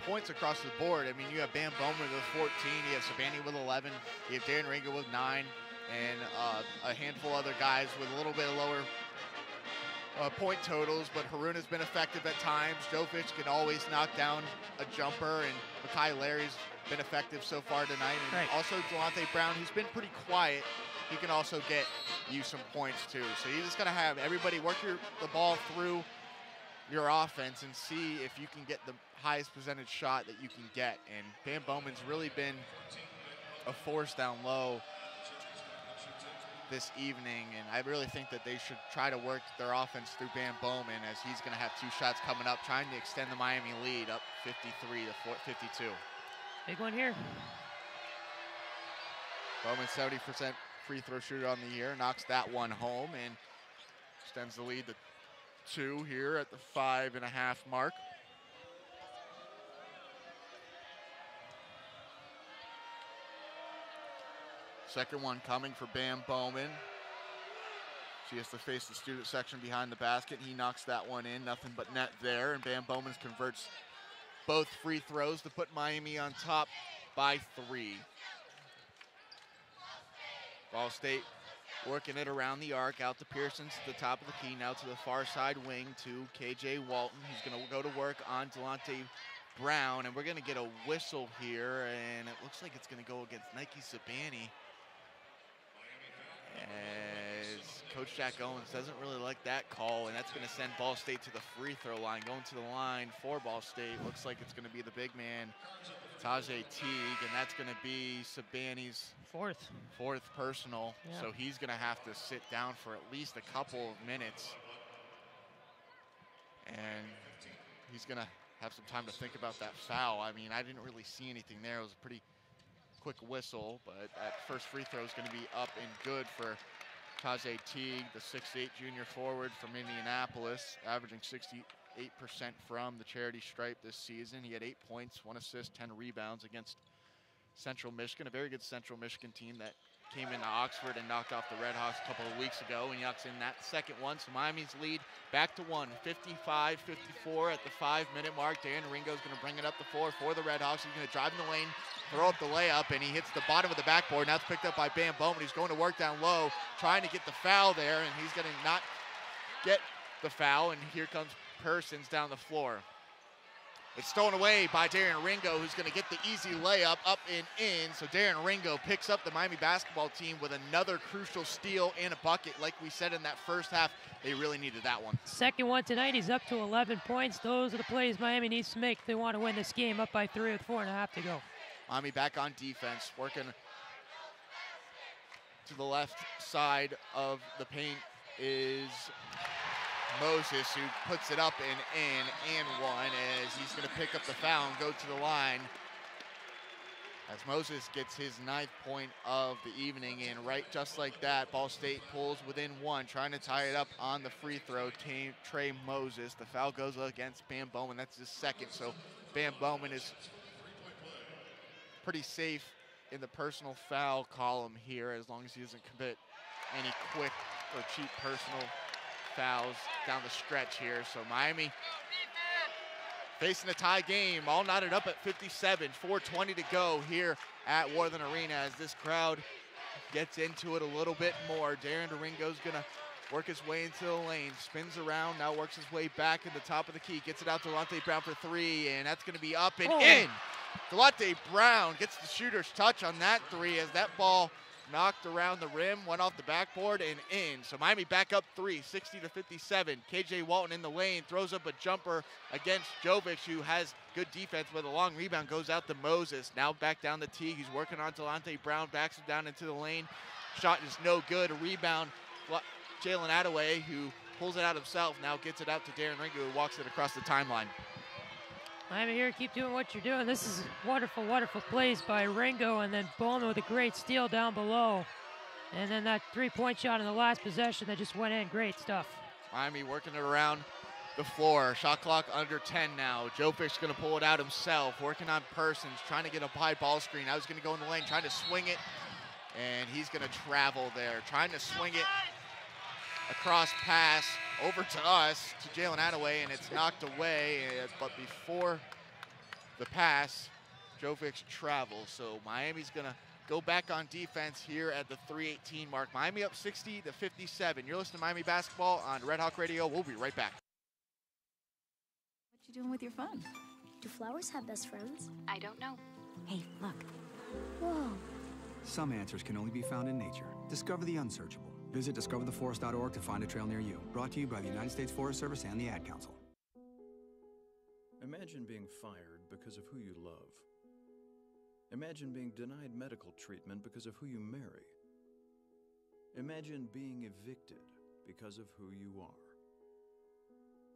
points across the board. I mean, you have Bam Bowman with 14, you have Sabani with 11, you have Darren Ringo with 9, and a handful of other guys with a little bit of lower point totals, but Harun has been effective at times. Jovic can always knock down a jumper, and Makai Larry's been effective so far tonight. And also Delonte Brown, who's been pretty quiet, he can also get you some points too. So you just got to have everybody work the ball through your offense and see if you can get the highest percentage shot that you can get. And Bam Bowman's really been a force down low this evening, and I really think that they should try to work their offense through Bam Bowman, as he's going to have 2 shots coming up, trying to extend the Miami lead up 53-52. Big one here. Bowman 70% free throw shooter on the year, knocks that one home and extends the lead to 2 here at the 5.5 mark. Second one coming for Bam Bowman. She has to face the student section behind the basket. He knocks that one in, nothing but net there, and Bam Bowman converts both free throws to put Miami on top by 3. Ball State working it around the arc, out to Pearson to the top of the key, now to the far side wing to KJ Walton. He's going to go to work on Delonte Brown, and we're going to get a whistle here, and it looks like it's going to go against Nike Sabani, as Coach Jack Owens doesn't really like that call, and that's going to send Ball State to the free throw line. Going to the line for Ball State, looks like it's going to be the big man, Tajay Teague, and that's going to be Sabani's fourth personal. Yeah. So he's going to have to sit down for at least a couple of minutes, and he's going to have some time to think about that foul. I mean, I didn't really see anything there. It was a pretty quick whistle, but that first free throw is going to be up and good for Taze Teague, the 6'8" junior forward from Indianapolis, averaging 68% from the charity stripe this season. He had 8 points, 1 assist, 10 rebounds against Central Michigan, a very good Central Michigan team that came into Oxford and knocked off the Redhawks a couple of weeks ago. And Yucks in that second one, so Miami's lead back to 1, 55-54 at the 5-minute mark. Darren Ringo's going to bring it up the floor for the Redhawks. He's going to drive in the lane, throw up the layup, and he hits the bottom of the backboard. Now it's picked up by Bam Bowman. He's going to work down low, trying to get the foul there, and he's going to not get the foul, and here comes Persons down the floor. It's stolen away by Darren Ringo, who's going to get the easy layup up and in. So Darren Ringo picks up the Miami basketball team with another crucial steal and a bucket. Like we said in that first half, they really needed that one. Second one tonight, he's up to 11 points. Those are the plays Miami needs to make if they want to win this game, up by 3 with 4.5 to go. Miami back on defense, working to the left side of the paint is Moses, who puts it up and one, as he's going to pick up the foul and go to the line. As Moses gets his 9th point of the evening, and right just like that, Ball State pulls within 1, trying to tie it up on the free throw. Trey Moses, the foul goes against Bam Bowman. That's his second, so Bam Bowman is pretty safe in the personal foul column here, as long as he doesn't commit any quick or cheap personal fouls down the stretch here. So Miami facing a tie game, all knotted up at 57, 4:20 to go here at Worthen Arena, as this crowd gets into it a little bit more. Darren Ringo's gonna work his way into the lane, spins around, now works his way back in the top of the key, gets it out to Delonte Brown for 3, and that's gonna be up and in. Delonte Brown gets the shooter's touch on that 3, as that ball knocked around the rim, went off the backboard and in. So Miami back up 3, 60-57. KJ Walton in the lane, throws up a jumper against Jovic, who has good defense, but a long rebound goes out to Moses. Now back down the Teague. He's working on Delonte Brown, backs him down into the lane. Shot is no good. A rebound. Jalen Attaway, who pulls it out himself, now gets it out to Darren Ringo, who walks it across the timeline. Miami here, keep doing what you're doing. This is wonderful, wonderful plays by Ringo, and then Bowman with a great steal down below. And then that 3-point shot in the last possession that just went in. Great stuff. Miami working it around the floor. Shot clock under 10 now. Jovic's going to pull it out himself, working on Persons, trying to get a high ball screen. Now he's going to go in the lane, trying to swing it, and he's going to travel there, trying to swing it across pass over to us, to Jalen Attaway, and it's knocked away. But before the pass, Jovic travels. So Miami's going to go back on defense here at the 3:18 mark. Miami up 60-57. You're listening to Miami Basketball on Red Hawk Radio. We'll be right back. What you doing with your fun? Do flowers have best friends? I don't know. Hey, look. Whoa. Some answers can only be found in nature. Discover the unsearchable. Visit discovertheforest.org to find a trail near you. Brought to you by the United States Forest Service and the Ad Council. Imagine being fired because of who you love. Imagine being denied medical treatment because of who you marry. Imagine being evicted because of who you are.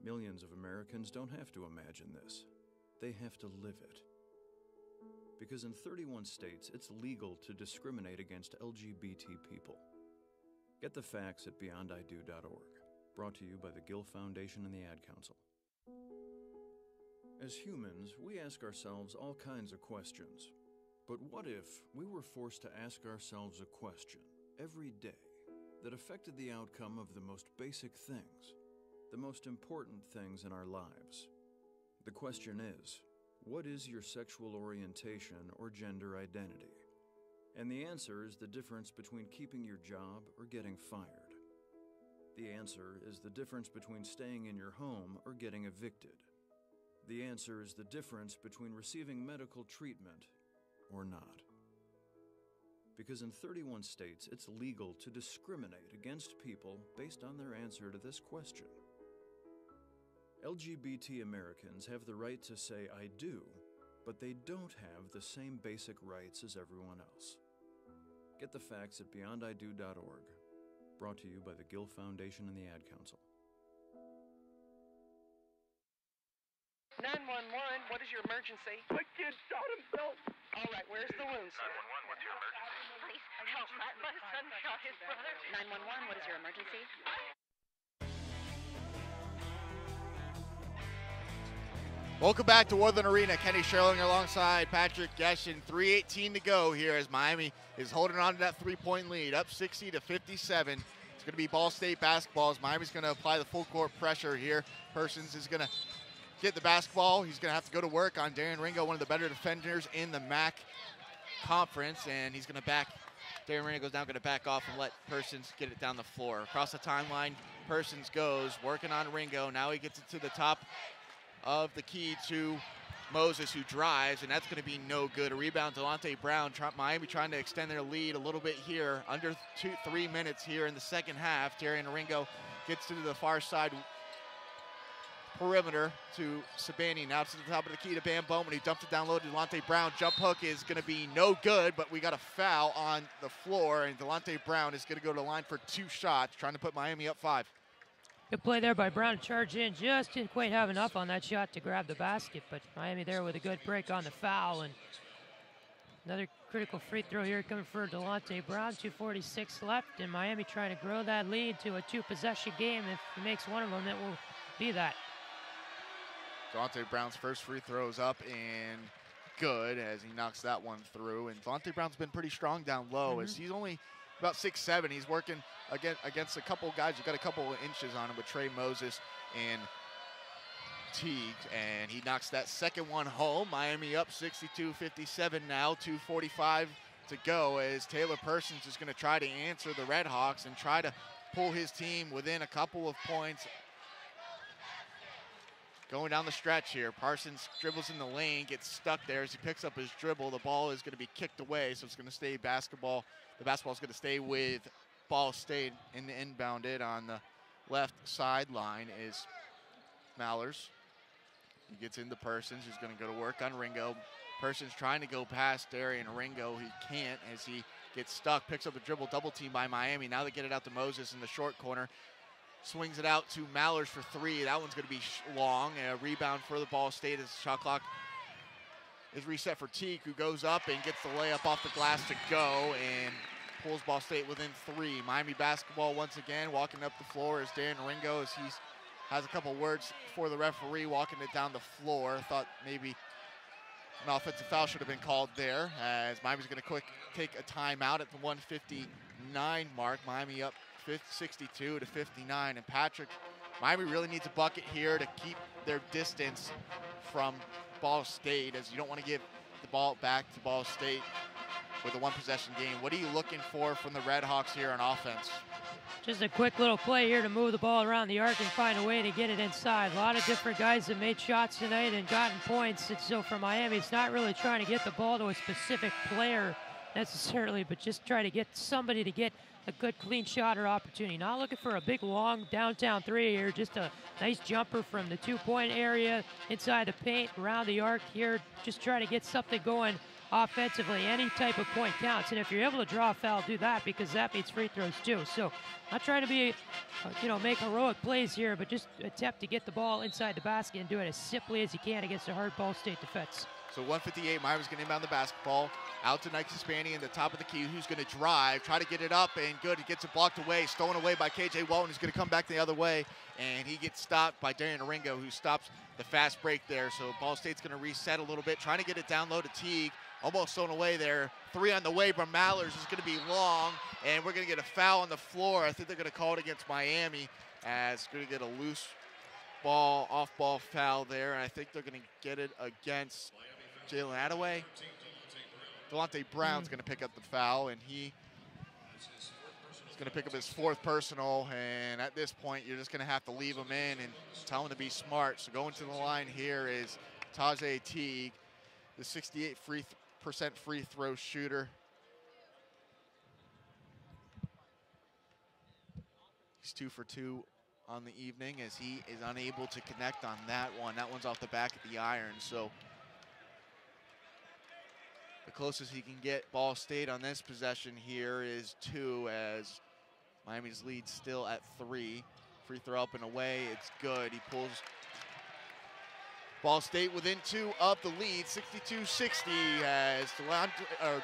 Millions of Americans don't have to imagine this. They have to live it. Because in 31 states, it's legal to discriminate against LGBT people. Get the facts at beyondido.org. Brought to you by the Gill Foundation and the Ad Council. As humans, we ask ourselves all kinds of questions. But what if we were forced to ask ourselves a question every day that affected the outcome of the most basic things, the most important things in our lives? The question is, what is your sexual orientation or gender identity? And the answer is the difference between keeping your job or getting fired. The answer is the difference between staying in your home or getting evicted. The answer is the difference between receiving medical treatment or not. Because in 31 states, it's legal to discriminate against people based on their answer to this question. LGBT Americans have the right to say I do, but they don't have the same basic rights as everyone else. Get the facts at beyondido.org. Brought to you by the Gill Foundation and the Ad Council. 911, what is your emergency? My kid shot himself. All right, where's the wound, sir? 911, what's your emergency? Please help. My son shot his brother. 911, what is your emergency? Welcome back to Worthen Arena. Kenny Schierlinger alongside Patrick Geshan. 3:18 to go here as Miami is holding on to that three-point lead, up 60 to 57. It's going to be Ball State basketball as Miami's going to apply the full court pressure here. Persons is going to get the basketball. He's going to have to go to work on Darren Ringo, one of the better defenders in the MAC conference, and he's going to back. Darren Ringo's now going to back off and let Persons get it down the floor. Across the timeline, Persons goes, working on Ringo. Now he gets it to the top of the key to Moses, who drives, and that's going to be no good. A rebound to Delonte Brown. Miami trying to extend their lead a little bit here. Under 3 minutes here in the second half. Darren Ringo gets to the far side perimeter to Sabani. Now to the top of the key to Bam Bowman. He dumps it down low to Delonte Brown. Jump hook is going to be no good, but we got a foul on the floor, and Delonte Brown is going to go to the line for 2 shots, trying to put Miami up 5. Good play there by Brown to charge in. Just didn't quite have enough on that shot to grab the basket, but Miami there with a good break on the foul. And another critical free throw here coming for Delonte Brown. 2:46 left, and Miami trying to grow that lead to a 2-possession game. If he makes one of them, it will be that. Delonte Brown's first free throw is up and good as he knocks that one through. And Delonte Brown's been pretty strong down low as he's only about 6'7". He's working against a couple guys. You've got a couple of inches on him with Trey Moses and Teague, and he knocks that second one home. Miami up 62-57 now, 2:45 to go as Taylor Persons is going to try to answer the Redhawks and try to pull his team within a couple of points. Going down the stretch here, Parsons dribbles in the lane, gets stuck there as he picks up his dribble. The ball is going to be kicked away, so it's going to stay basketball. The basketball is going to stay with Ball State in the inbounded. On the left sideline is Mallers. He gets into Persons, who's going to go to work on Ringo. Persons trying to go past Darren Ringo. He can't as he gets stuck, picks up the dribble, double team by Miami. Now they get it out to Moses in the short corner. Swings it out to Mallers for 3. That one's going to be long. A rebound for the Ball State as the shot clock is reset for Teague, who goes up and gets the layup off the glass to go and pulls Ball State within 3. Miami basketball once again. Walking up the floor is Darren Ringo as he has a couple words for the referee, walking it down the floor. Thought maybe an offensive foul should have been called there as Miami's going to take a timeout at the 1:59 mark. Miami up 62-59, and Patrick, Miami really needs a bucket here to keep their distance from Ball State, as you don't want to give the ball back to Ball State with a 1-possession game. What are you looking for from the Redhawks here on offense? Just a quick little play here to move the ball around the arc and find a way to get it inside. A lot of different guys that made shots tonight and gotten points, and so for Miami, it's not really trying to get the ball to a specific player necessarily, but just try to get somebody to get a good clean shot or opportunity. Not looking for a big long downtown 3 here, just a nice jumper from the 2-point area inside the paint, around the arc here. Just try to get something going offensively. Any type of point counts, and if you're able to draw a foul, do that, because that means free throws too. So not trying to be, make heroic plays here, but just attempt to get the ball inside the basket and do it as simply as you can against a hard Ball State defense. So 1:58, Miami's going to inbound the basketball. Out to Nike Spani in the top of the key, who's going to drive, try to get it up, and good. He gets it blocked away, stolen away by KJ Walton, who's going to come back the other way, and he gets stopped by Darren Ringo, who stops the fast break there. So Ball State's going to reset a little bit, trying to get it down low to Teague. Almost stolen away there. 3 on the way from Mallers is going to be long, and we're going to get a foul on the floor. I think they're going to call it against Miami, as going to get a loose ball, off-ball foul there, and I think they're going to get it against Jalen Attaway. Delonte Brown's going to pick up the foul, and he is going to pick up his 4th personal, and at this point, you're just going to have to leave him in and tell him to be smart. So going to the line here is Tajay Teague, the 68% free throw shooter. He's 2 for 2 on the evening as he is unable to connect on that one. That one's off the back of the iron, so the closest he can get Ball State on this possession here is 2, as Miami's lead still at 3. Free throw up and away, it's good. He pulls Ball State within 2 of the lead, 62-60, as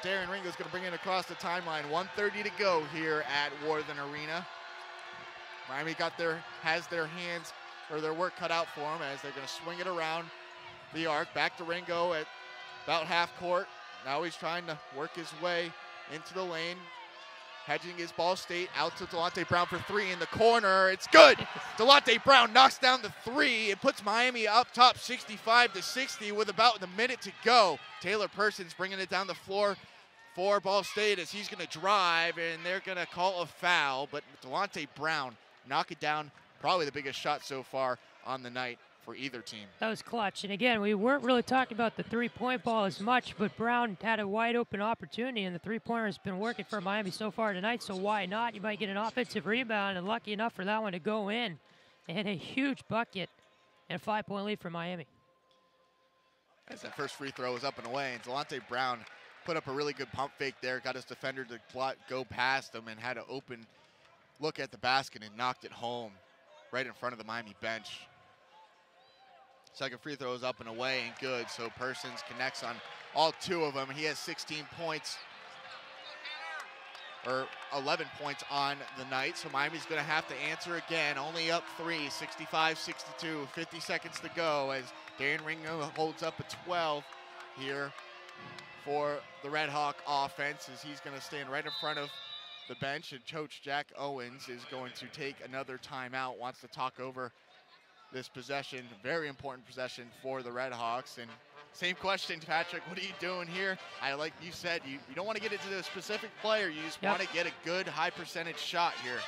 Darren Ringo is going to bring it across the timeline. 1:30 to go here at Worthen Arena. Miami has their hands or their work cut out for them as they're going to swing it around the arc. Back to Ringo at about half court. Now he's trying to work his way into the lane. Hedging his Ball State out to Delonte Brown for 3 in the corner. It's good. Delonte Brown knocks down the 3. It puts Miami up top 65-60 with about a minute to go. Taylor Persons bringing it down the floor for Ball State as he's going to drive, and they're going to call a foul. But Delonte Brown knock it down, probably the biggest shot so far on the night for either team. That was clutch. And again, we weren't really talking about the three-point ball as much, but Brown had a wide-open opportunity, and the three-pointer has been working for Miami so far tonight, so why not? You might get an offensive rebound, and lucky enough for that one to go in. And a huge bucket and a 5-point lead for Miami. As that first free throw was up and away, and Delonte Brown put up a really good pump fake there, got his defender to go past him, and had an open look at the basket and knocked it home right in front of the Miami bench. Second free throw is up and away and good, so Persons connects on all 2 of them. He has 16 points, or 11 points on the night, so Miami's going to have to answer again. Only up 3, 65-62, 50 seconds to go as Darren Ringo holds up a 12 here for the Red Hawk offense as he's going to stand right in front of the bench, and Coach Jack Owens is going to take another timeout, wants to talk over this possession, very important possession for the Red Hawks. And same question, Patrick, what are you doing here? Like you said, you don't want to get into the specific player, you just want to get a good high percentage shot here.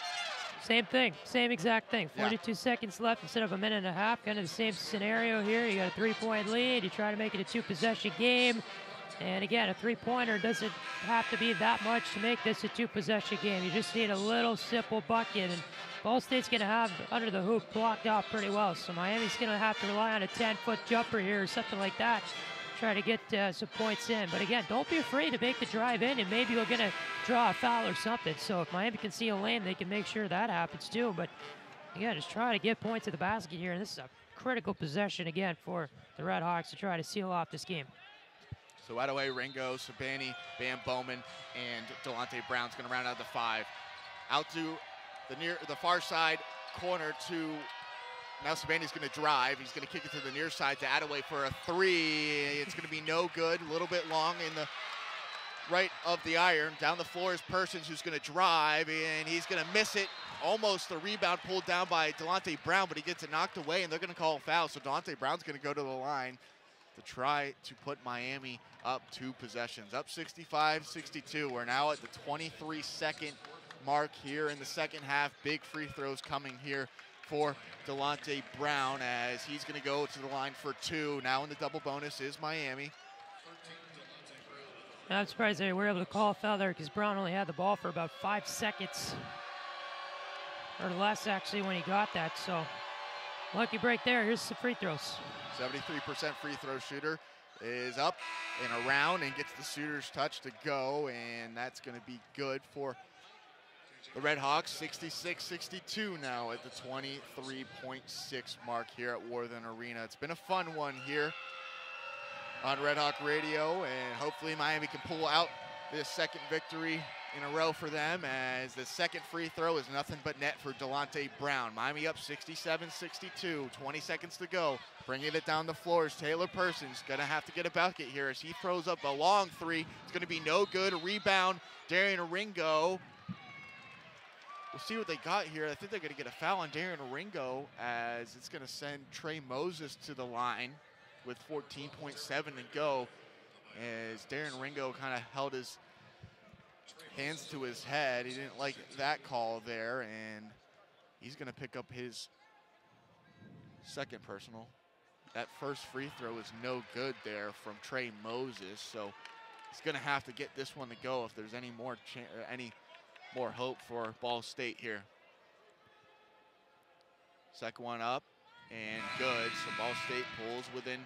Same thing, same exact thing. 42 seconds left instead of a minute and a half, kind of the same scenario here. You got a 3-point lead, you try to make it a 2-possession game. And again, a 3-pointer doesn't have to be that much to make this a 2-possession game. You just need a little simple bucket, and Ball State's going to have under the hoop blocked out pretty well. So Miami's going to have to rely on a 10-foot jumper here or something like that, try to get some points in. But again, don't be afraid to make the drive in, and maybe you're going to draw a foul or something. So if Miami can see a lane, they can make sure that happens too. But again, just try to get points at the basket here. And this is a critical possession again for the Red Hawks to try to seal off this game. So right away, Ringo, Sabani, Bam Bowman, and Delonte Brown's going to round out the 5. Out to the far side corner to, now Sabani's going to drive. He's going to kick it to the near side to Attaway for a 3. It's going to be no good, a little bit long in the right of the iron. Down the floor is Persons, who's going to drive, and he's going to miss it. Almost the rebound pulled down by Delonte Brown, but he gets it knocked away, and they're going to call a foul. So Delonte Brown's going to go to the line to try to put Miami up 2 possessions. Up 65-62. We're now at the 23-second mark here in the second half. Big free throws coming here for Delonte Brown as he's going to go to the line for 2. Now in the double bonus is Miami. I'm surprised they were able to call a foul there because Brown only had the ball for about 5 seconds. Or less, actually, when he got that. So, lucky break there. Here's the free throws. 73% free throw shooter is up and around and gets the shooter's touch to go, and that's going to be good for the Red Hawks. 66-62 now at the 23.6 mark here at Worthen Arena. It's been a fun one here on Red Hawk Radio, and hopefully Miami can pull out this second victory in a row for them, as the second free throw is nothing but net for Delonte Brown. Miami up 67-62, 20 seconds to go. Bringing it down the floor is Taylor Persons. Gonna have to get a bucket here as he throws up a long 3. It's gonna be no good. A rebound, Darren Ringo. We'll see what they got here. I think they're gonna get a foul on Darren Ringo as it's gonna send Trey Moses to the line with 14.7 to go, as Darren Ringo kind of held his hands to his head. He didn't like that call there, and he's going to pick up his second personal. That first free throw is no good there from Trey Moses, so he's going to have to get this one to go if there's any more hope for Ball State here. Second one up and good, so Ball State pulls within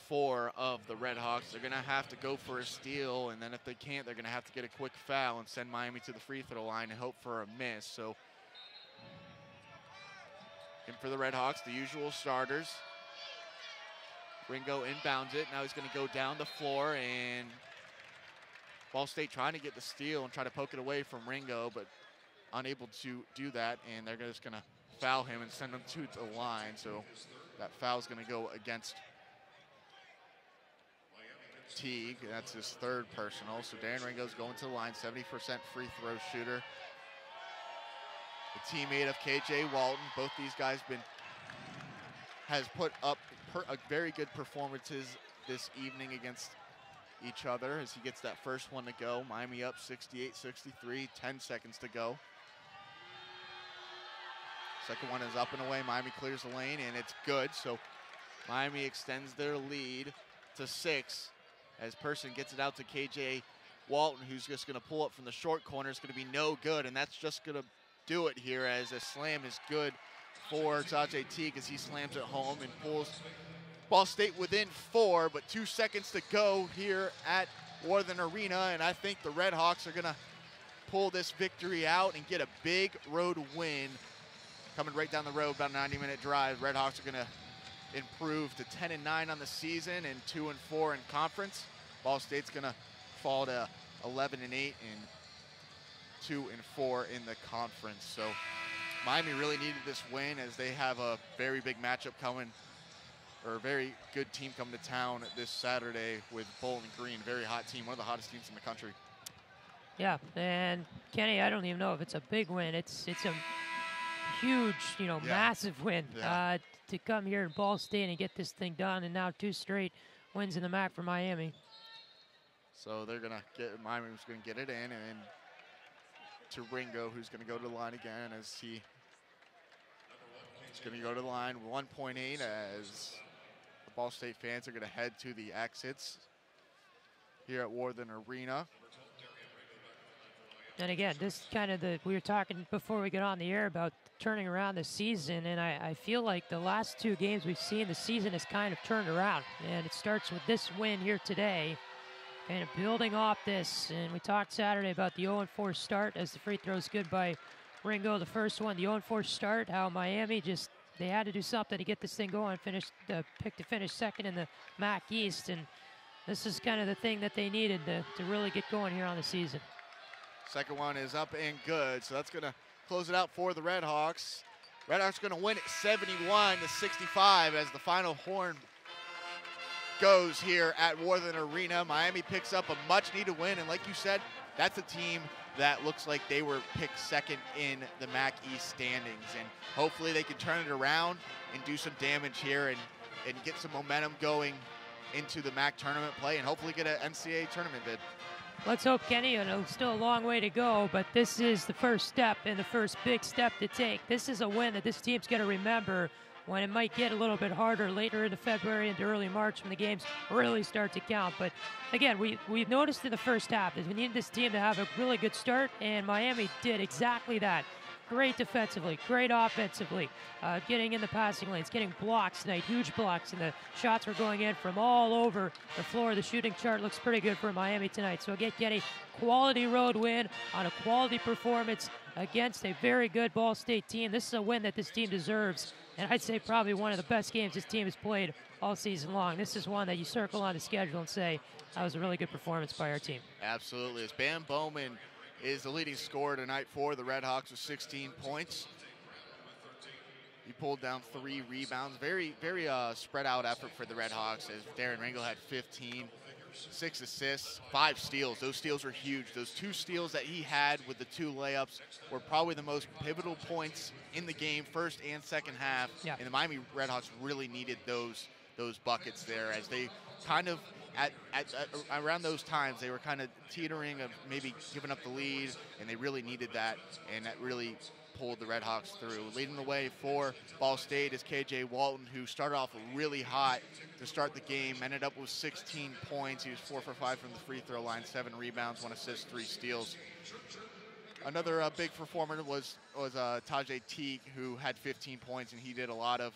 4 of the Red Hawks. They're going to have to go for a steal, and then if they can't, they're going to have to get a quick foul and send Miami to the free throw line and hope for a miss. So, in for the Red Hawks, the usual starters. Ringo inbounds it. Now he's going to go down the floor, and Ball State trying to get the steal and try to poke it away from Ringo, but unable to do that, and they're just going to foul him and send him to the line. So that foul is going to go against Teague. That's his third personal. So Darren Ringo's going to the line, 70% free throw shooter. The teammate of KJ Walton. Both these guys has put up a very good performances this evening against each other as he gets that first one to go. Miami up 68-63, 10 seconds to go. Second one is up and away. Miami clears the lane, and it's good. So Miami extends their lead to 6 as Person gets it out to KJ Walton, who's just going to pull up from the short corner. It's going to be no good, and that's just going to do it here as a slam is good for Tajay Teague as he slams it home and pulls Ball State within 4, but 2 seconds to go here at Worthen Arena, and I think the Redhawks are going to pull this victory out and get a big road win. Coming right down the road, about a 90-minute drive. Redhawks are going to improve to 10-9 on the season and 2-4 in conference. Ball State's going to fall to 11-8 and 2-4 in the conference. So Miami really needed this win as they have a very big matchup coming, or a very good team coming to town this Saturday with Bowling Green. Very hot team, one of the hottest teams in the country. Yeah, and Kenny, I don't even know if it's a big win. It's a huge, massive win to come here to Ball State and get this thing done, and now 2 straight wins in the MAC for Miami. So they're gonna Miami's gonna get it in, and to Ringo, who's gonna go to the line again as he's gonna go to the line 1.8 as the Ball State fans are gonna head to the exits here at Worthen Arena. And again, this kind of we were talking before we got on the air about turning around the season, and I feel like the last 2 games we've seen, the season has kind of turned around, and it starts with this win here today, kind of building off this. And we talked Saturday about the 0-4 start as the free throw's good by Ringo, the first one, the 0-4 start, how Miami they had to do something to get this thing going, pick to finish second in the MAC East, and this is kind of the thing that they needed to really get going here on the season. Second one is up and good, so that's going to close it out for the Redhawks. Redhawks going to win it 71-65 as the final horn goes here at Worthen Arena. Miami picks up a much-needed win, and like you said, that's a team that looks like they were picked second in the MAC East standings, and hopefully they can turn it around and do some damage here and get some momentum going into the MAC tournament play and hopefully get an NCAA tournament bid. Let's hope, Kenny. It's still a long way to go, but this is the first step and the first big step to take. This is a win that this team's going to remember when it might get a little bit harder later into February into early March when the games really start to count. But again, we've noticed in the first half that we needed this team to have a really good start, and Miami did exactly that. Great defensively, great offensively, getting in the passing lanes, getting blocks tonight, huge blocks, and the shots were going in from all over the floor. The shooting chart looks pretty good for Miami tonight. So again, get a quality road win on a quality performance against a very good Ball State team. This is a win that this team deserves, and I'd say probably one of the best games this team has played all season long. This is one that you circle on the schedule and say, that was a really good performance by our team. Absolutely. As Bam Bowman is the leading scorer tonight for the Redhawks with 16 points. He pulled down 3 rebounds. Very, very spread out effort for the Redhawks as Darren Ringo had 15, 6 assists, 5 steals. Those steals were huge. Those 2 steals that he had with the 2 layups were probably the most pivotal points in the game, first and second half. Yeah. And the Miami Redhawks really needed those buckets there as they kind of around those times, they were kind of teetering of maybe giving up the lead, and they really needed that, and that really pulled the Redhawks through. Leading the way for Ball State is KJ Walton, who started off really hot to start the game, ended up with 16 points. He was 4 for 5 from the free throw line, 7 rebounds, 1 assist, 3 steals. Another big performer was Tajay Teague, who had 15 points, and he did a lot of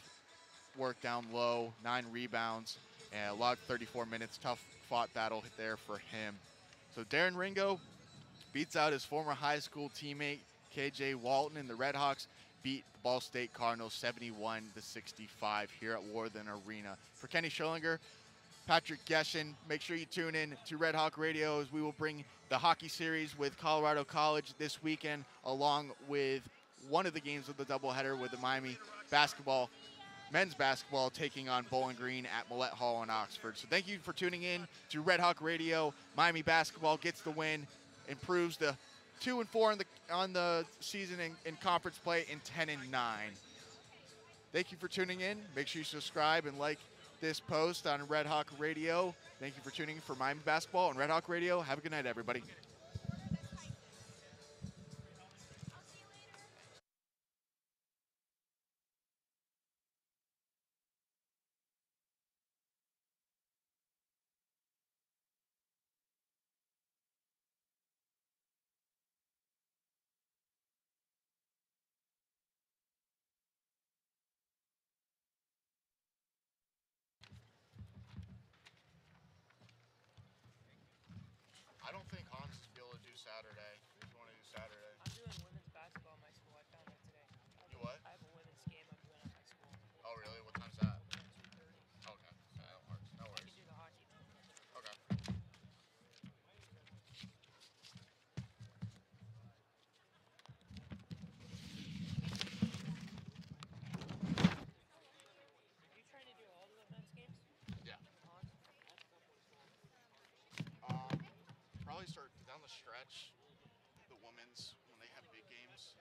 work down low, 9 rebounds. And logged 34 minutes, tough fought battle there for him. So Darren Ringo beats out his former high school teammate, KJ Walton, and the Redhawks beat the Ball State Cardinals 71-65 here at Worthen Arena. For Kenny Schierlinger, Patrick Geshan, make sure you tune in to Red Hawk Radio as we will bring the hockey series with Colorado College this weekend, along with one of the games of the doubleheader with the Miami men's basketball taking on Bowling Green at Millett Hall in Oxford. So thank you for tuning in to Red Hawk Radio. Miami basketball gets the win, improves the 2-4 on the season in conference play, and 10-9. Thank you for tuning in. Make sure you subscribe and like this post on Red Hawk Radio. Thank you for tuning in for Miami basketball on Red Hawk Radio. Have a good night, everybody. I don't think Hans is able to do Saturday. If you want to do Saturday. I'm doing women's basketball at my school. I found out today. You what? I have a women's game I'm doing at my school. Oh, really? What time's that? 2:30. Okay. So that works. No worries. I can do the hockey. Okay. Are you trying to do all the men's games? Yeah. Probably start down the stretch, the women's, when they have big games.